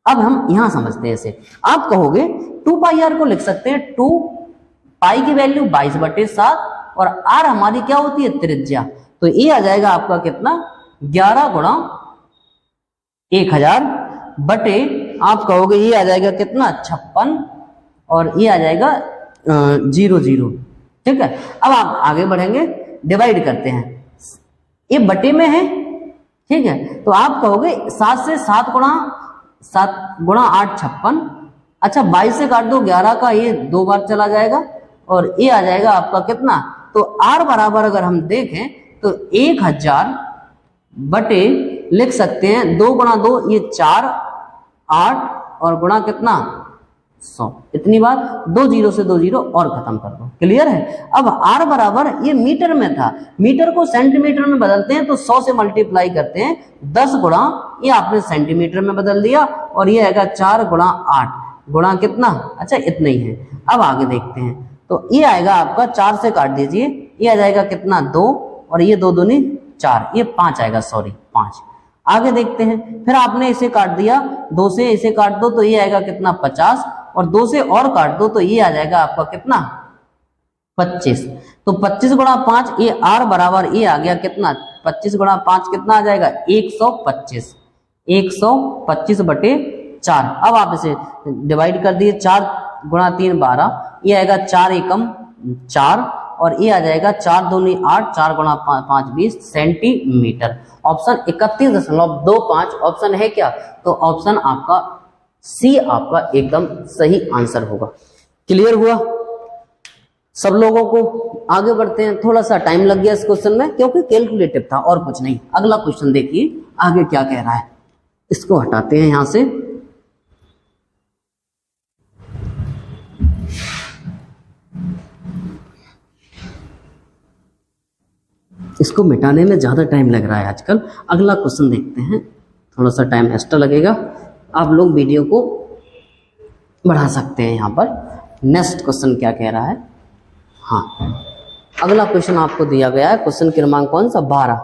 [SPEAKER 1] अब हम यहां समझते हैं इसे। आप कहोगे 2 पाई आर को लिख सकते हैं 2 पाई की वैल्यू 22/7 और आर हमारी क्या होती है? त्रिज्या। तो ये आ जाएगा आपका कितना? 11 गुणा 1000 बटे आप कहोगे ये आ जाएगा कितना? 56 और ये आ जाएगा 00। ठीक है, अब आप आगे बढ़ेंगे, डिवाइड करते हैं। ये बटे में है। ठीक है, तो आप कहोगे 7 से 7 गुणा 8 56। अच्छा, 22 से काट दो 11 का, ये 2 बार चला जाएगा और ये आ जाएगा आपका कितना? तो आर बराबर अगर हम देखें तो 1000 बटे लिख सकते हैं 2 गुणा 2 ये 4 8 और गुणा कितना? 100। इतनी बार 2 0 से 2 0 और खत्म कर दो। क्लियर है? अब आर बराबर ये मीटर में था, मीटर को सेंटीमीटर में बदलते हैं तो 100 से मल्टीप्लाई करते हैं। 10 गुणा ये आपने सेंटीमीटर में बदल दिया और ये आएगा 4 गुणा 8 गुणा कितना? अच्छा, इतना ही है। अब आगे देखते हैं, तो ये आएगा आपका 4 से काट दीजिए, ये आ जाएगा कितना? 2 और ये 2 दूनी 4, ये 5 आएगा, सॉरी 5। आगे देखते हैं, फिर आपने इसे काट दिया, 2 से इसे काट दो तो ये आएगा कितना? 50 और 2 से और काट दो तो ये आ जाएगा आपका कितना? 25। तो 25 गुणा 5 ये आर बराबर ये आ गया कितना? 25 गुणा 5 कितना आ जाएगा? 125। 125 बटे 4। अब आप इसे डिवाइड कर दिए, 4 गुणा 3 12, ये आएगा 4 एकम 4 और ये आ जाएगा 4 दूनी 8, 4 गुणा 5 20 सेंटीमीटर। ऑप्शन 31.25 ऑप्शन है क्या? तो ऑप्शन आपका सी आपका एकदम सही आंसर होगा। क्लियर हुआ सब लोगों को? आगे बढ़ते हैं। थोड़ा सा टाइम लग गया इस क्वेश्चन में क्योंकि कैलकुलेटिव था और कुछ नहीं। अगला क्वेश्चन देखिए आगे क्या कह रहा है। इसको हटाते हैं यहां से। इसको मिटाने में ज्यादा टाइम लग रहा है आजकल। अगला क्वेश्चन देखते हैं, थोड़ा सा टाइम एक्स्ट्रा लगेगा। आप लोग वीडियो को बढ़ा सकते हैं यहाँ पर। नेक्स्ट क्वेश्चन क्या कह रहा है? हाँ, अगला क्वेश्चन आपको दिया गया है, क्वेश्चन क्रमांक कौन सा? 12।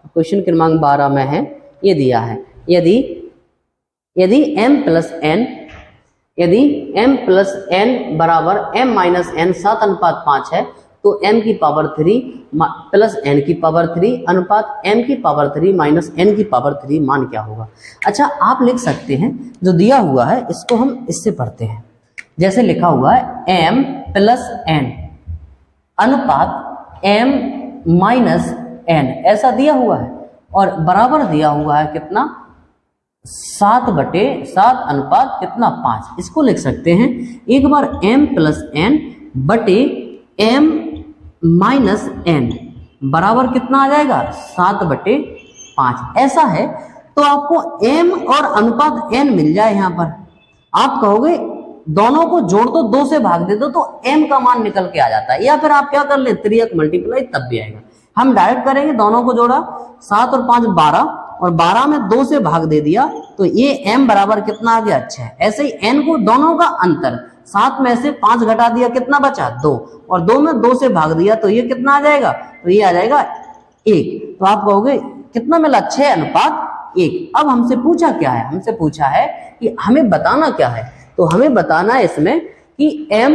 [SPEAKER 1] क्वेश्चन क्रमांक 12 में है, ये दिया है, यदि m प्लस n बराबर m माइनस n 7:5 है तो m की पावर 3 प्लस n की पावर 3 अनुपात m की पावर 3 माइनस n की पावर 3 मान क्या होगा? अच्छा, आप लिख सकते हैं जो दिया हुआ है इसको हम इससे पढ़ते हैं। जैसे लिखा हुआ है m प्लस n अनुपात m माइनस n ऐसा दिया हुआ है और बराबर दिया हुआ है कितना 7/7 अनुपात कितना 5। इसको लिख सकते हैं एक बार m प्लस n बटे m माइनस n बराबर कितना आ जाएगा 7/5। ऐसा है तो आपको m और अनुपात n मिल जाए। यहां पर आप कहोगे दोनों को जोड़ दो 2 से भाग दे दो तो m का मान निकल के आ जाता है, या फिर आप क्या कर ले 3x मल्टीप्लाई तब भी आएगा। हम डायरेक्ट करेंगे, दोनों को जोड़ा 7 और 5 12 और 12 में 2 से भाग दे दिया तो ये m बराबर कितना आ गया 6। ऐसे ही n को दोनों का अंतर 7 में से 5 घटा दिया कितना बचा 2 और 2 में 2 से भाग दिया तो ये कितना आ जाएगा, तो ये आ जाएगा 1। तो आप कहोगे कितना मिला 6:1। अब हमसे पूछा क्या है, हमसे पूछा है कि हमें बताना क्या है। तो हमें बताना है इसमें कि m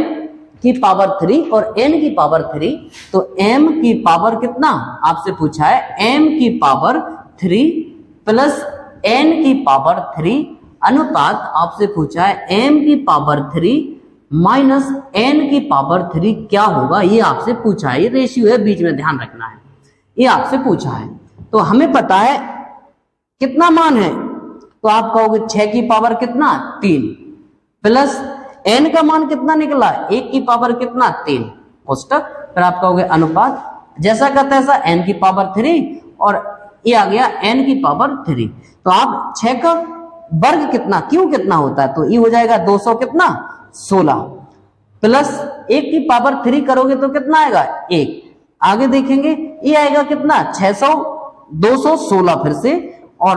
[SPEAKER 1] की पावर 3 और n की पावर 3, तो m की पावर कितना आपसे पूछा है m की पावर 3 प्लस n की पावर 3 अनुपात आपसे पूछा है m की पावर 3 माइनस n की पावर 3 क्या होगा, ये आपसे पूछा है। ये रेशियो है, बीच में ध्यान रखना है, ये आपसे पूछा है। तो हमें पता है कितना मान है, तो आप कहोगे 6 की पावर कितना 3 प्लस n का मान कितना निकला 1 की पावर कितना 3 कोष्टक, फिर आप कहोगे अनुपात जैसा का तैसा n की पावर 3 और ये आ गया n की पावर 3। तो आप 6 का वर्ग कितना क्यों कितना होता है, तो ये हो जाएगा 200 कितना 16 प्लस 1 की पावर 3 करोगे तो कितना आएगा 1। आगे देखेंगे ये आएगा कितना 600 216 फिर से, और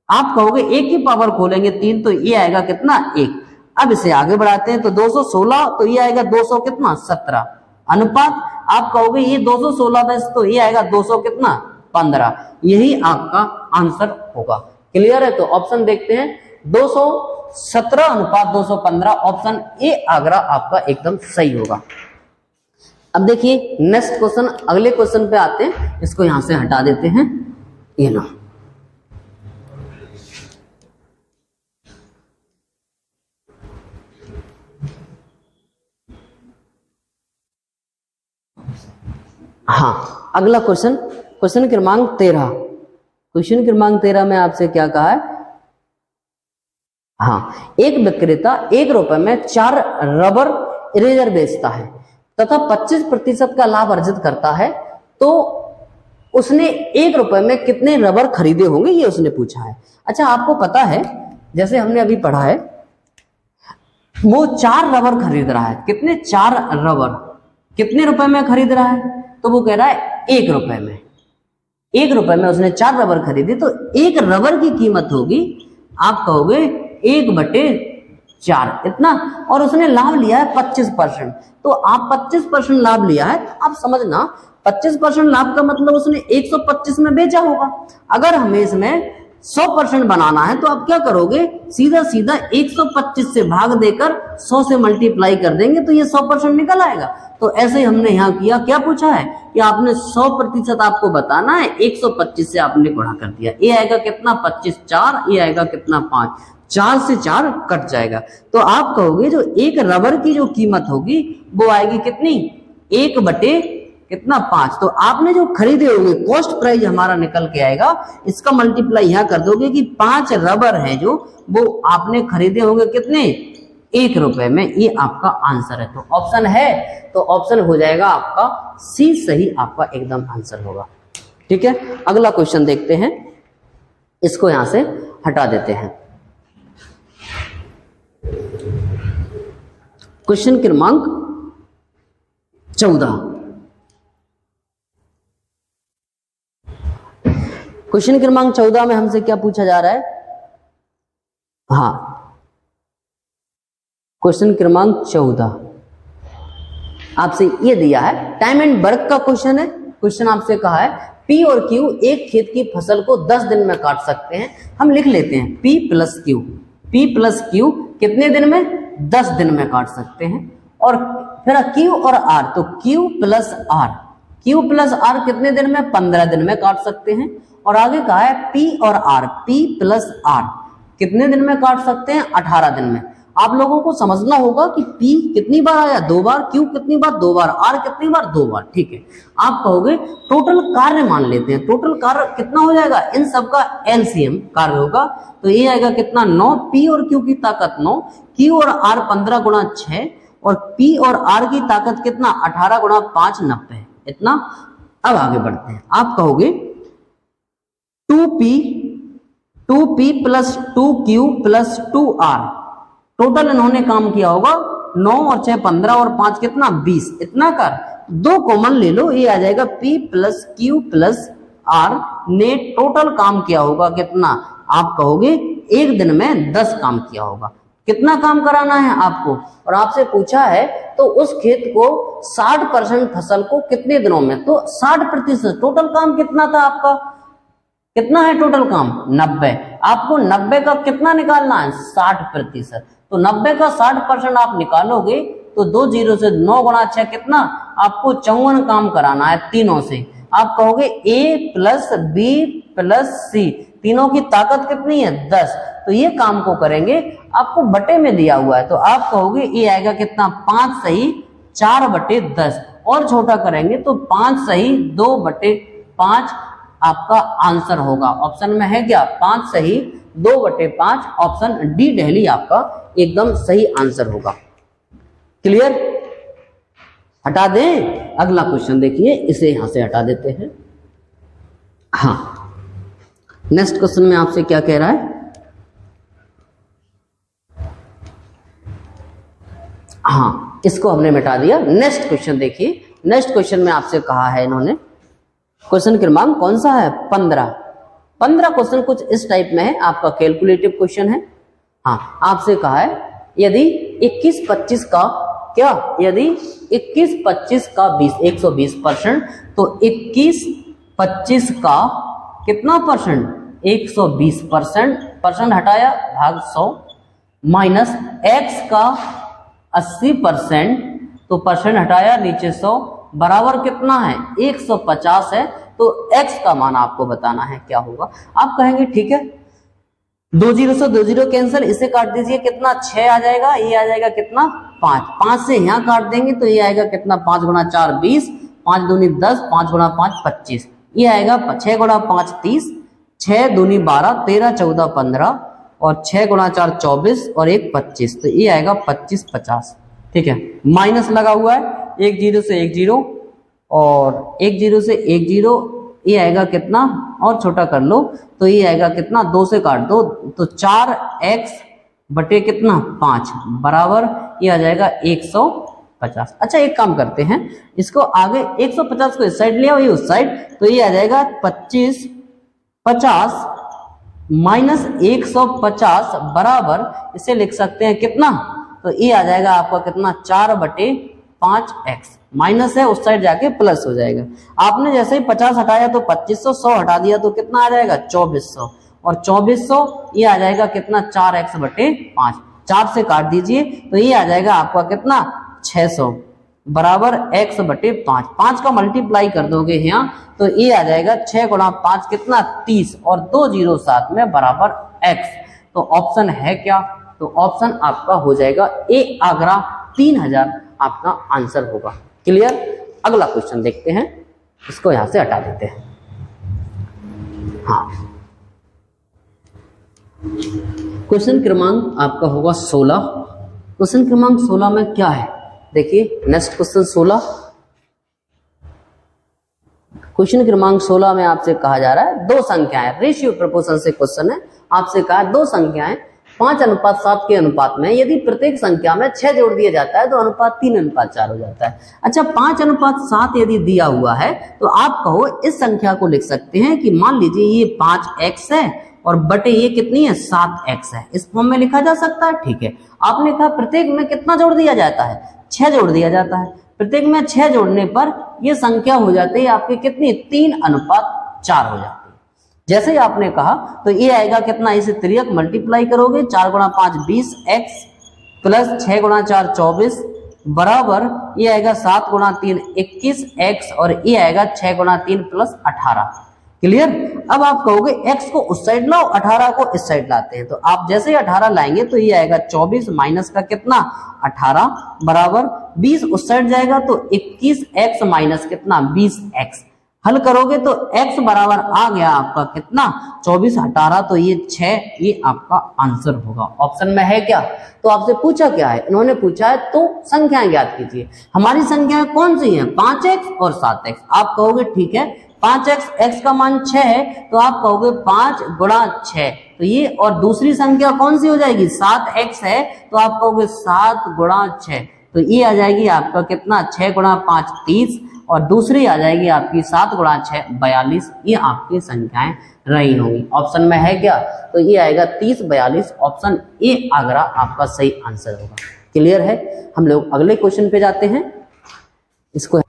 [SPEAKER 1] आप कहोगे 1 की पावर खोलेंगे 3 तो ये आएगा कितना 1। अब इसे आगे बढ़ाते हैं तो 216 तो ये आएगा 200 कितना 17 अनुपात आप कहोगे ये 216 बस तो ये आएगा 200 कितना 15। यही आपका आंसर होगा। क्लियर है, तो ऑप्शन देखते हैं 217 अनुपात 215, ऑप्शन ए आगरा आपका एकदम सही होगा। अब देखिए नेक्स्ट क्वेश्चन, अगले क्वेश्चन पे आते हैं, इसको यहां से हटा देते हैं। ये लो हाँ, अगला क्वेश्चन, क्वेश्चन क्रमांक 13। क्वेश्चन क्रमांक 13 में आपसे क्या कहा है, हाँ, एक विक्रेता 1 रुपए में 4 रबर इरेजर बेचता है तथा 25% का लाभ अर्जित करता है, तो उसने 1 रुपए में कितने रबर खरीदे होंगे, ये उसने पूछा है। अच्छा, आपको पता है जैसे हमने अभी पढ़ा है वो 4 रबर खरीद रहा है, कितने 4 रबर कितने रुपए में खरीद रहा है, तो वो कह रहा है 1 रुपए में। 1 रुपए में उसने 4 रबर खरीदी तो 1 रबर की कीमत होगी आप कहोगे 1/4 इतना, और उसने लाभ लिया है 25%। तो आप 25% लाभ लिया है, आप समझना 25% लाभ का मतलब उसने 125 में बेचा होगा। अगर हमें इसमें 100% बनाना है तो आप क्या करोगे, सीधा सीधा 125 से भाग देकर 100 से मल्टीप्लाई कर देंगे तो ये 100% निकल आएगा। तो ऐसे ही हमने यहाँ किया, क्या पूछा है कि आपने 100% आपको बताना है, 125 से आपने गुणा कर दिया, ये आएगा कितना 25 4, ये आएगा कितना 5, 4 से 4 कट जाएगा। तो आप कहोगे जो 1 रबर की जो कीमत होगी वो आएगी कितनी 1/5। तो आपने जो खरीदे होंगे कॉस्ट प्राइस हमारा निकल के आएगा, इसका मल्टीप्लाई यहाँ कर दोगे कि 5 रबर है जो वो आपने खरीदे होंगे कितने 1 रुपए में, ये आपका आंसर है। तो ऑप्शन है, तो ऑप्शन हो जाएगा आपका सी सही आपका एकदम आंसर होगा। ठीक है, अगला क्वेश्चन देखते हैं, इसको यहां से हटा देते हैं। क्वेश्चन क्रमांक 14। क्वेश्चन क्रमांक 14 में हमसे क्या पूछा जा रहा है, हाँ, क्वेश्चन क्रमांक 14 आपसे ये दिया है, टाइम एंड वर्क का क्वेश्चन है। क्वेश्चन आपसे कहा है P और Q एक खेत की फसल को 10 दिन में काट सकते हैं। हम लिख लेते हैं P plus Q, P plus Q कितने दिन में 10 दिन में काट सकते हैं। और फिर Q और R, तो Q plus R, Q plus R कितने दिन में 15 दिन में काट सकते हैं। और आगे कहा है P और R, P प्लस R कितने दिन में काट सकते हैं 18 दिन में। आप लोगों को समझना होगा कि P कितनी बार आया, 2 बार, Q कितनी बार, 2 बार, R कितनी बार, 2 बार। ठीक है, आप कहोगे टोटल कार्य मान लेते हैं, टोटल कार्य कितना हो जाएगा, इन सब का एलसीएम कार्य होगा, तो ये आएगा कितना 9, P और Q की ताकत 9, Q और R 15 गुणा 6 और P और R की ताकत कितना 18 गुणा 5 90 इतना। अब आगे बढ़ते हैं, आप कहोगे 2P plus 2Q plus 2R, total इन्होंने काम किया होगा 9 और 6 15 और 5 कितना 20 इतना कर, 2 कॉमन ले लो, ये आ जाएगा P plus Q plus R ने टोटल काम किया होगा कितना, आप कहोगे एक दिन में 10 काम किया होगा। कितना काम कराना है आपको, और आपसे पूछा है तो उस खेत को 60% फसल को कितने दिनों में, तो 60%। टोटल काम कितना था आपका, कितना है टोटल काम 90, आपको 90 का कितना निकालना है 60%, तो 90 का 60% आप निकालोगे तो 2 जीरो से 9 गुणा 6 कितना, आपको 54 काम कराना है तीनों से। आप कहोगे A plus B plus C, तीनों की ताकत कितनी है 10, तो ये काम को करेंगे, आपको बटे में दिया हुआ है, तो आप कहोगे ये आएगा कितना 5 सही 4/10, और छोटा करेंगे तो 5 सही 2/5 आपका आंसर होगा। ऑप्शन में है क्या 5 सही 2/5, ऑप्शन डी दिल्ली आपका एकदम सही आंसर होगा। क्लियर, हटा दें, अगला क्वेश्चन देखिए, इसे यहां से हटा देते हैं। हाँ, नेक्स्ट क्वेश्चन में आपसे क्या कह रहा है, हाँ इसको हमने मिटा दिया। नेक्स्ट क्वेश्चन देखिए, नेक्स्ट क्वेश्चन में आपसे कहा है इन्होंने, क्वेश्चन क्रमांक कौन सा है 15 क्वेश्चन कुछ इस टाइप में है, आपका कैलकुलेटिव क्वेश्चन है। हाँ, आपसे कहा है यदि 21-25 का क्या, यदि 21-25 का 120%, तो 21-25 का कितना परसेंट 120%, परसेंट हटाया भाग 100, माइनस x का 80%, तो परसेंट हटाया नीचे 100, बराबर कितना है 150 है, तो x का मान आपको बताना है क्या होगा। आप कहेंगे ठीक है, 2 जीरो से 2 जीरो कैंसिल, इसे काट दीजिए कितना 6 आ जाएगा, ये आ जाएगा कितना 5 से यहाँ काट देंगे तो ये आएगा कितना 5 गुणा 4 20, 5 दूनी 10, 5 गुणा 5 25, ये आएगा 6 गुणा 5 30, 6 दूनी 12, 13 14 15 और 6 गुणा 4 24 और 1 25, तो ये आएगा 25 50। ठीक है, माइनस लगा हुआ है, 1 जीरो से 1 जीरो और 1 जीरो से 1 जीरो, ये आएगा कितना, और छोटा कर लो तो ये आएगा कितना 2 से काट दो तो 4x बटे कितना 5 बराबर ये आ जाएगा 150। अच्छा एक काम करते हैं, इसको आगे 150 को इस साइड ले आओ, ये उस साइड, तो ये आ जाएगा 25 50 माइनस 150 बराबर इसे लिख सकते हैं कितना, तो ये आ जाएगा आपका कितना 4/5x, माइनस है उस साइड जाके प्लस हो जाएगा। आपने जैसे ही 50 हटाया तो 2500, 100 हटा दिया तो कितना आ जाएगा 2400, और 2400 ये आ जाएगा कितना 4x/5, 4 से काट दीजिए तो ये आ जाएगा आपका कितना 600 बराबर x/5, 5 का मल्टीप्लाई कर दोगे यहाँ तो ये आ जाएगा 6 गुणा 5 कितना 30 और 2 जीरो साथ में बराबर x, तो ऑप्शन है क्या, तो ऑप्शन आपका हो जाएगा ए आगरा 3000 आपका आंसर होगा। क्लियर, अगला क्वेश्चन देखते हैं, इसको यहां से हटा देते हैं। हाँ, क्वेश्चन क्रमांक आपका होगा 16। क्वेश्चन क्रमांक 16 में क्या है देखिए, नेक्स्ट क्वेश्चन 16, क्वेश्चन क्रमांक 16 में आपसे कहा जा रहा है 2 संख्याएं, रेशियो प्रोपोर्शन से क्वेश्चन है, आपसे कहा 2 संख्याएं 5:7 के अनुपात में यदि प्रत्येक संख्या में 6 जोड़ दिया जाता है तो अनुपात 3:4 हो जाता है। अच्छा 5:7 यदि दिया हुआ है तो आप कहो इस संख्या को लिख सकते हैं कि मान लीजिए ये 5x है और बटे ये कितनी है 7x है, इस फॉर्म में लिखा जा सकता है। ठीक है, आपने कहा प्रत्येक में कितना जोड़ दिया जाता है 6 जोड़ दिया जाता है, प्रत्येक में 6 जोड़ने पर ये संख्या हो जाती है आपकी कितनी 3:4 हो जाती है। जैसे ही आपने कहा तो ये आएगा कितना, इसे त्रियक मल्टीप्लाई करोगे 4 गुणा 5 20x प्लस 6 गुणा 4 24 बराबर ये आएगा 7 गुणा 3 21x और ये आएगा 6 गुणा 3 प्लस 18। क्लियर। अब आप कहोगे x को उस साइड लाओ, 18 को इस साइड लाते हैं, तो आप जैसे ही 18 लाएंगे तो ये आएगा 24 माइनस का कितना 18 बराबर 20 उस साइड जाएगा तो 21x माइनस कितना 20x। हल करोगे तो x बराबर आ गया आपका कितना 24 18 तो ये 6, ये आपका आंसर होगा। ऑप्शन में है क्या? तो आपसे पूछा क्या है, इन्होंने पूछा है तो संख्याएं ज्ञात कीजिए। हमारी संख्याएं कौन सी हैं? 5x और 7x। आप कहोगे ठीक है 5x, x का मान 6 है तो आप कहोगे 5 गुणा 6, तो ये, और दूसरी संख्या कौन सी हो जाएगी 7x है तो आप कहोगे 7 गुणा 6, तो ये आ जाएगी आपका कितना 6 गुणा 5 30, और दूसरी आ जाएगी आपकी 7 गुणा 6 42। ये आपकी संख्याएं रही होंगी। ऑप्शन में है क्या? तो ये आएगा 30 42, ऑप्शन ए आगरा आपका सही आंसर होगा। क्लियर है। हम लोग अगले क्वेश्चन पे जाते हैं। इसको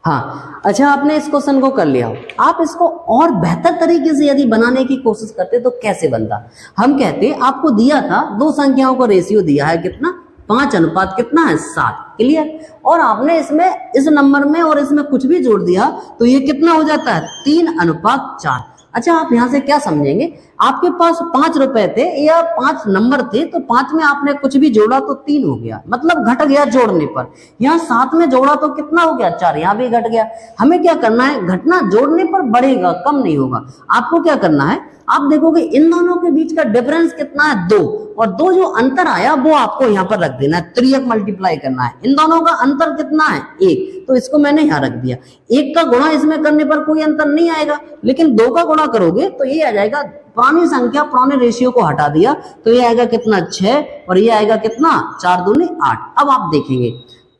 [SPEAKER 1] हाँ अच्छा, आपने इस क्वेश्चन को कर लिया हो, आप इसको और बेहतर तरीके से यदि बनाने की कोशिश करते तो कैसे बनता? हम कहते आपको दिया था दो संख्याओं का रेशियो दिया है कितना 5 अनुपात कितना है 7। क्लियर। और आपने इसमें इस नंबर में और इसमें कुछ भी जोड़ दिया तो ये कितना हो जाता है 3 अनुपात 4। अच्छा, आप यहां से क्या समझेंगे, आपके पास 5 रुपए थे या 5 नंबर थे तो 5 में आपने कुछ भी जोड़ा तो 3 हो गया, मतलब घट गया जोड़ने पर। यहाँ 7 में जोड़ा तो कितना हो गया 4, यहाँ भी घट गया। हमें क्या करना है, घटना जोड़ने पर बढ़ेगा, कम नहीं होगा। आपको क्या करना है, आप देखोगे इन दोनों के बीच का डिफरेंस कितना है 2, और 2 जो अंतर आया वो आपको यहाँ पर रख देना है, 3 मल्टीप्लाई करना है। इन दोनों का अंतर कितना है 1, तो इसको मैंने यहाँ रख दिया। 1 का गुणा इसमें करने पर कोई अंतर नहीं आएगा, लेकिन 2 का गुणा करोगे तो ये आ जाएगा, पुरानी संख्या पुराने रेशियो को हटा दिया तो ये आएगा कितना 6, और ये आएगा कितना 4 दूनी 8। अब आप देखेंगे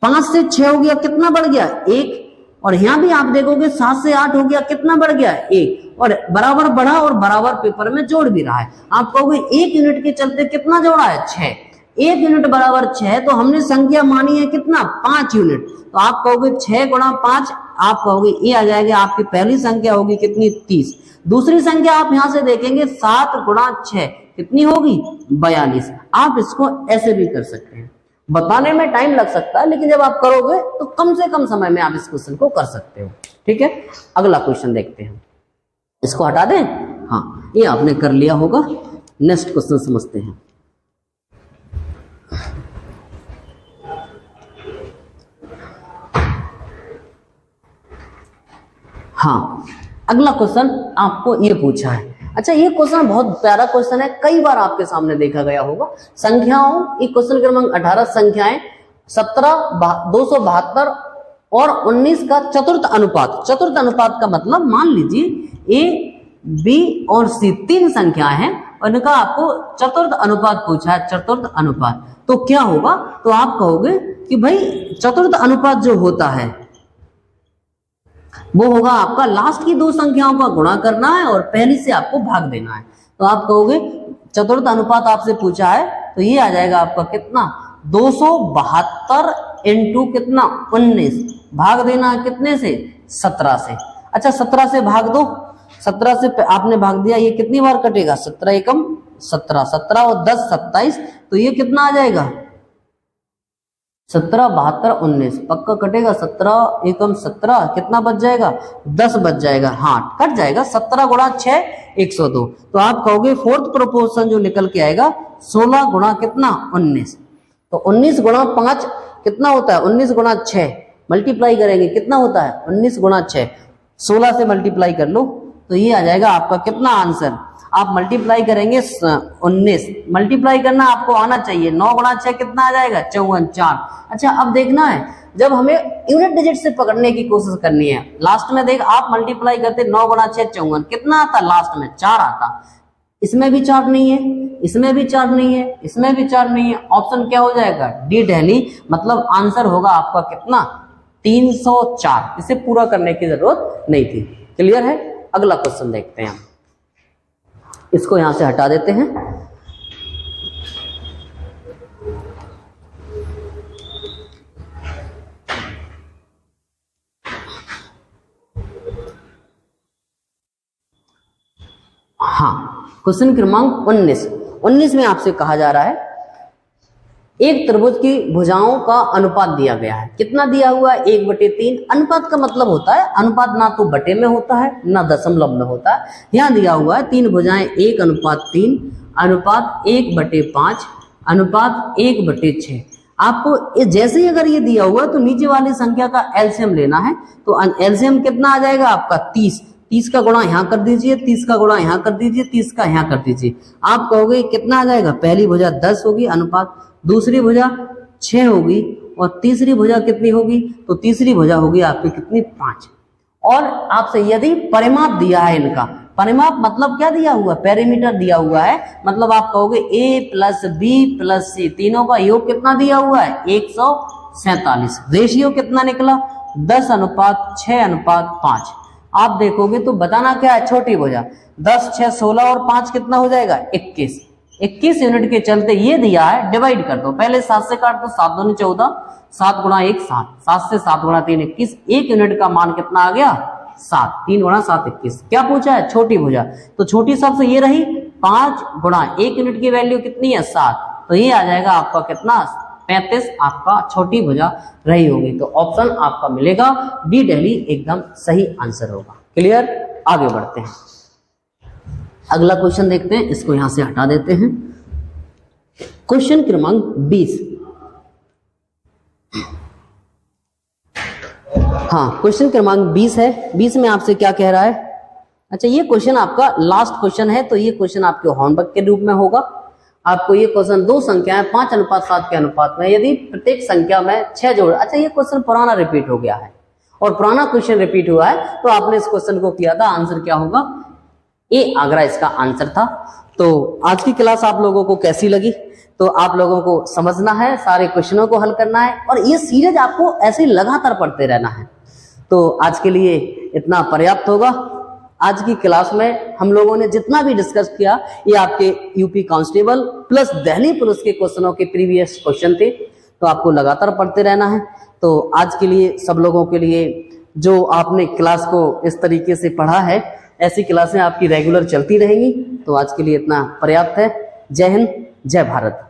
[SPEAKER 1] 5 से 6 हो गया, कितना बढ़ गया 1, और यहाँ भी आप देखोगे 7 से 8 हो गया, कितना बढ़ गया 1, और बराबर बढ़ा और बराबर पेपर में जोड़ भी रहा है। आप कहोगे 1 यूनिट के चलते कितना जोड़ा है 6, 1 यूनिट बराबर 6, तो हमने संख्या मानी है कितना 5 यूनिट, तो आप कहोगे 6 गुणा 5, आप कहोगे ये आ जाएगा आपकी पहली संख्या होगी कितनी 30। दूसरी संख्या आप यहां से देखेंगे 7 गुणा 6 कितनी होगी 42। आप इसको ऐसे भी कर सकते हैं, बताने में टाइम लग सकता है लेकिन जब आप करोगे तो कम से कम समय में आप इस क्वेश्चन को कर सकते हो। ठीक है, अगला क्वेश्चन देखते हैं। इसको हटा दें, हाँ ये आपने कर लिया होगा। नेक्स्ट क्वेश्चन समझते हैं। हाँ, अगला क्वेश्चन आपको ये पूछा है। अच्छा, ये क्वेश्चन बहुत प्यारा क्वेश्चन है, कई बार आपके सामने देखा गया होगा। संख्याओं, ये क्वेश्चन क्रमांक 18, संख्याएं 17, 272 और 19 का चतुर्थ अनुपात। चतुर्थ अनुपात का मतलब मान लीजिए ए, बी और सी 3 संख्याएं हैं और इनका आपको चतुर्थ अनुपात पूछा है, चतुर्थ अनुपात। तो क्या होगा, तो आप कहोगे कि भाई चतुर्थ अनुपात जो होता है वो होगा आपका लास्ट की 2 संख्याओं का गुणा करना है और पहली से आपको भाग देना है। तो आप कहोगे चतुर्थ अनुपात आपसे पूछा है तो ये आ जाएगा आपका कितना 272 इंटू कितना 19, भाग देना है कितने से 17 से। अच्छा, 17 से भाग दो, 17 से आपने भाग दिया, ये कितनी बार कटेगा 17 एकम 17, 17 और 10 27, तो ये कितना आ जाएगा 17 72 19, पक्का कटेगा। 17 एकम 17, कितना बच जाएगा 10 बच जाएगा, हाँ कट जाएगा। 17 गुणा 6 102, तो आप कहोगे फोर्थ प्रोपोर्शन जो निकल के आएगा 16 गुणा कितना 19, तो 19 गुणा 5 कितना होता है 19 गुणा 6, मल्टीप्लाई करेंगे कितना होता है 19 गुणा 6, 16 से मल्टीप्लाई कर लो तो ये आ जाएगा आपका कितना आंसर। आप मल्टीप्लाई करेंगे 19, मल्टीप्लाई करना आपको आना चाहिए, 9 गुणा 6 कितना आ जाएगा 54 4। अच्छा, अब देखना है जब हमें यूनिट डिजिट से पकड़ने की कोशिश करनी है, लास्ट में देख आप मल्टीप्लाई करते 9 गुणा 6 54, कितना आता लास्ट में 4 आता। इसमें भी 4 नहीं है, इसमें भी 4 नहीं है, इसमें भी 4 नहीं है, ऑप्शन क्या हो जाएगा डी दिल्ली, मतलब आंसर होगा आपका कितना 304। इसे पूरा करने की जरूरत नहीं थी। क्लियर है। अगला क्वेश्चन देखते हैं, इसको यहां से हटा देते हैं। हाँ, क्वेश्चन क्रमांक 19 में आपसे कहा जा रहा है एक त्रिभुज की भुजाओं का अनुपात दिया गया है। कितना दिया हुआ है? 1/3। अनुपात का मतलब होता है, अनुपात ना तो बटे में होता है ना दशमलव में होता है। यहाँ दिया हुआ है 3 भुजाएं 1:3 अनुपात 1/5 अनुपात 1/6। आपको जैसे ही अगर ये दिया हुआ तो नीचे वाली संख्या का एलसीएम लेना है। तो एलसीएम कितना आ जाएगा आपका? 30। 30 का गुणा यहाँ कर दीजिए, 30 का गुणा यहाँ कर दीजिए, 30 का यहाँ कर दीजिए। आप कहोगे कितना आ जाएगा? पहली भुजा 10 होगी अनुपात, दूसरी भुजा 6 होगी और तीसरी भुजा कितनी होगी? तो तीसरी भुजा होगी आपकी कितनी? 5। और आपसे यदि परिमाप दिया है इनका, परिमाप मतलब क्या दिया हुआ? पेरीमीटर दिया हुआ है, मतलब आप कहोगे a + b + c तीनों का योग कितना दिया हुआ है? 147। रेशियो कितना निकला? 10:6:5। आप देखोगे तो बताना क्या है? छोटी भुजा 10, 6, 16 और 5 कितना हो जाएगा? 21। 21 यूनिट के चलते ये दिया है, डिवाइड कर दो। पहले 7 से काट दो, 7 दूनी 14, 7 गुणा 1 7, 7 से 7 गुणा 3 21। 1 यूनिट का मान कितना आ गया? 7। 3 गुणा 7 21। क्या पूछा है? छोटी भुजा। तो छोटी सबसे ये रही 5 गुणा 1 यूनिट की वैल्यू कितनी है? 7। तो ये आ जाएगा आपका कितना? 35 आपका छोटी भुजा रही होगी। तो ऑप्शन आपका मिलेगा डी दिल्ली एकदम सही आंसर होगा। क्लियर? आगे बढ़ते हैं, अगला क्वेश्चन देखते हैं। इसको यहां से हटा देते हैं। क्वेश्चन क्रमांक 20। हाँ, क्वेश्चन क्रमांक 20 है। 20 में आपसे क्या कह रहा है? अच्छा, ये क्वेश्चन आपका लास्ट क्वेश्चन है, तो ये क्वेश्चन आपके होमवर्क के रूप में होगा। आपको ये क्वेश्चन दो संख्याएं 5:7 के अनुपात में, यदि प्रत्येक संख्या में 6 जोड़। अच्छा, ये क्वेश्चन पुराना रिपीट हो गया है और पुराना क्वेश्चन रिपीट हुआ है, तो आपने इस क्वेश्चन को किया था। आंसर क्या होगा? ए आगरा इसका आंसर था। तो आज की क्लास आप लोगों को कैसी लगी? तो आप लोगों को समझना है, सारे क्वेश्चनों को हल करना है और ये सीरीज आपको ऐसे लगातार पढ़ते रहना है। तो आज के लिए इतना पर्याप्त होगा। आज की क्लास में हम लोगों ने जितना भी डिस्कस किया, ये आपके UP constable plus Delhi police के क्वेश्चनों के प्रीवियस क्वेश्चन थे, तो आपको लगातार पढ़ते रहना है। तो आज के लिए सब लोगों के लिए जो आपने क्लास को इस तरीके से पढ़ा है, ऐसी क्लासें आपकी रेगुलर चलती रहेंगी। तो आज के लिए इतना पर्याप्त है। जय हिंद, जय भारत।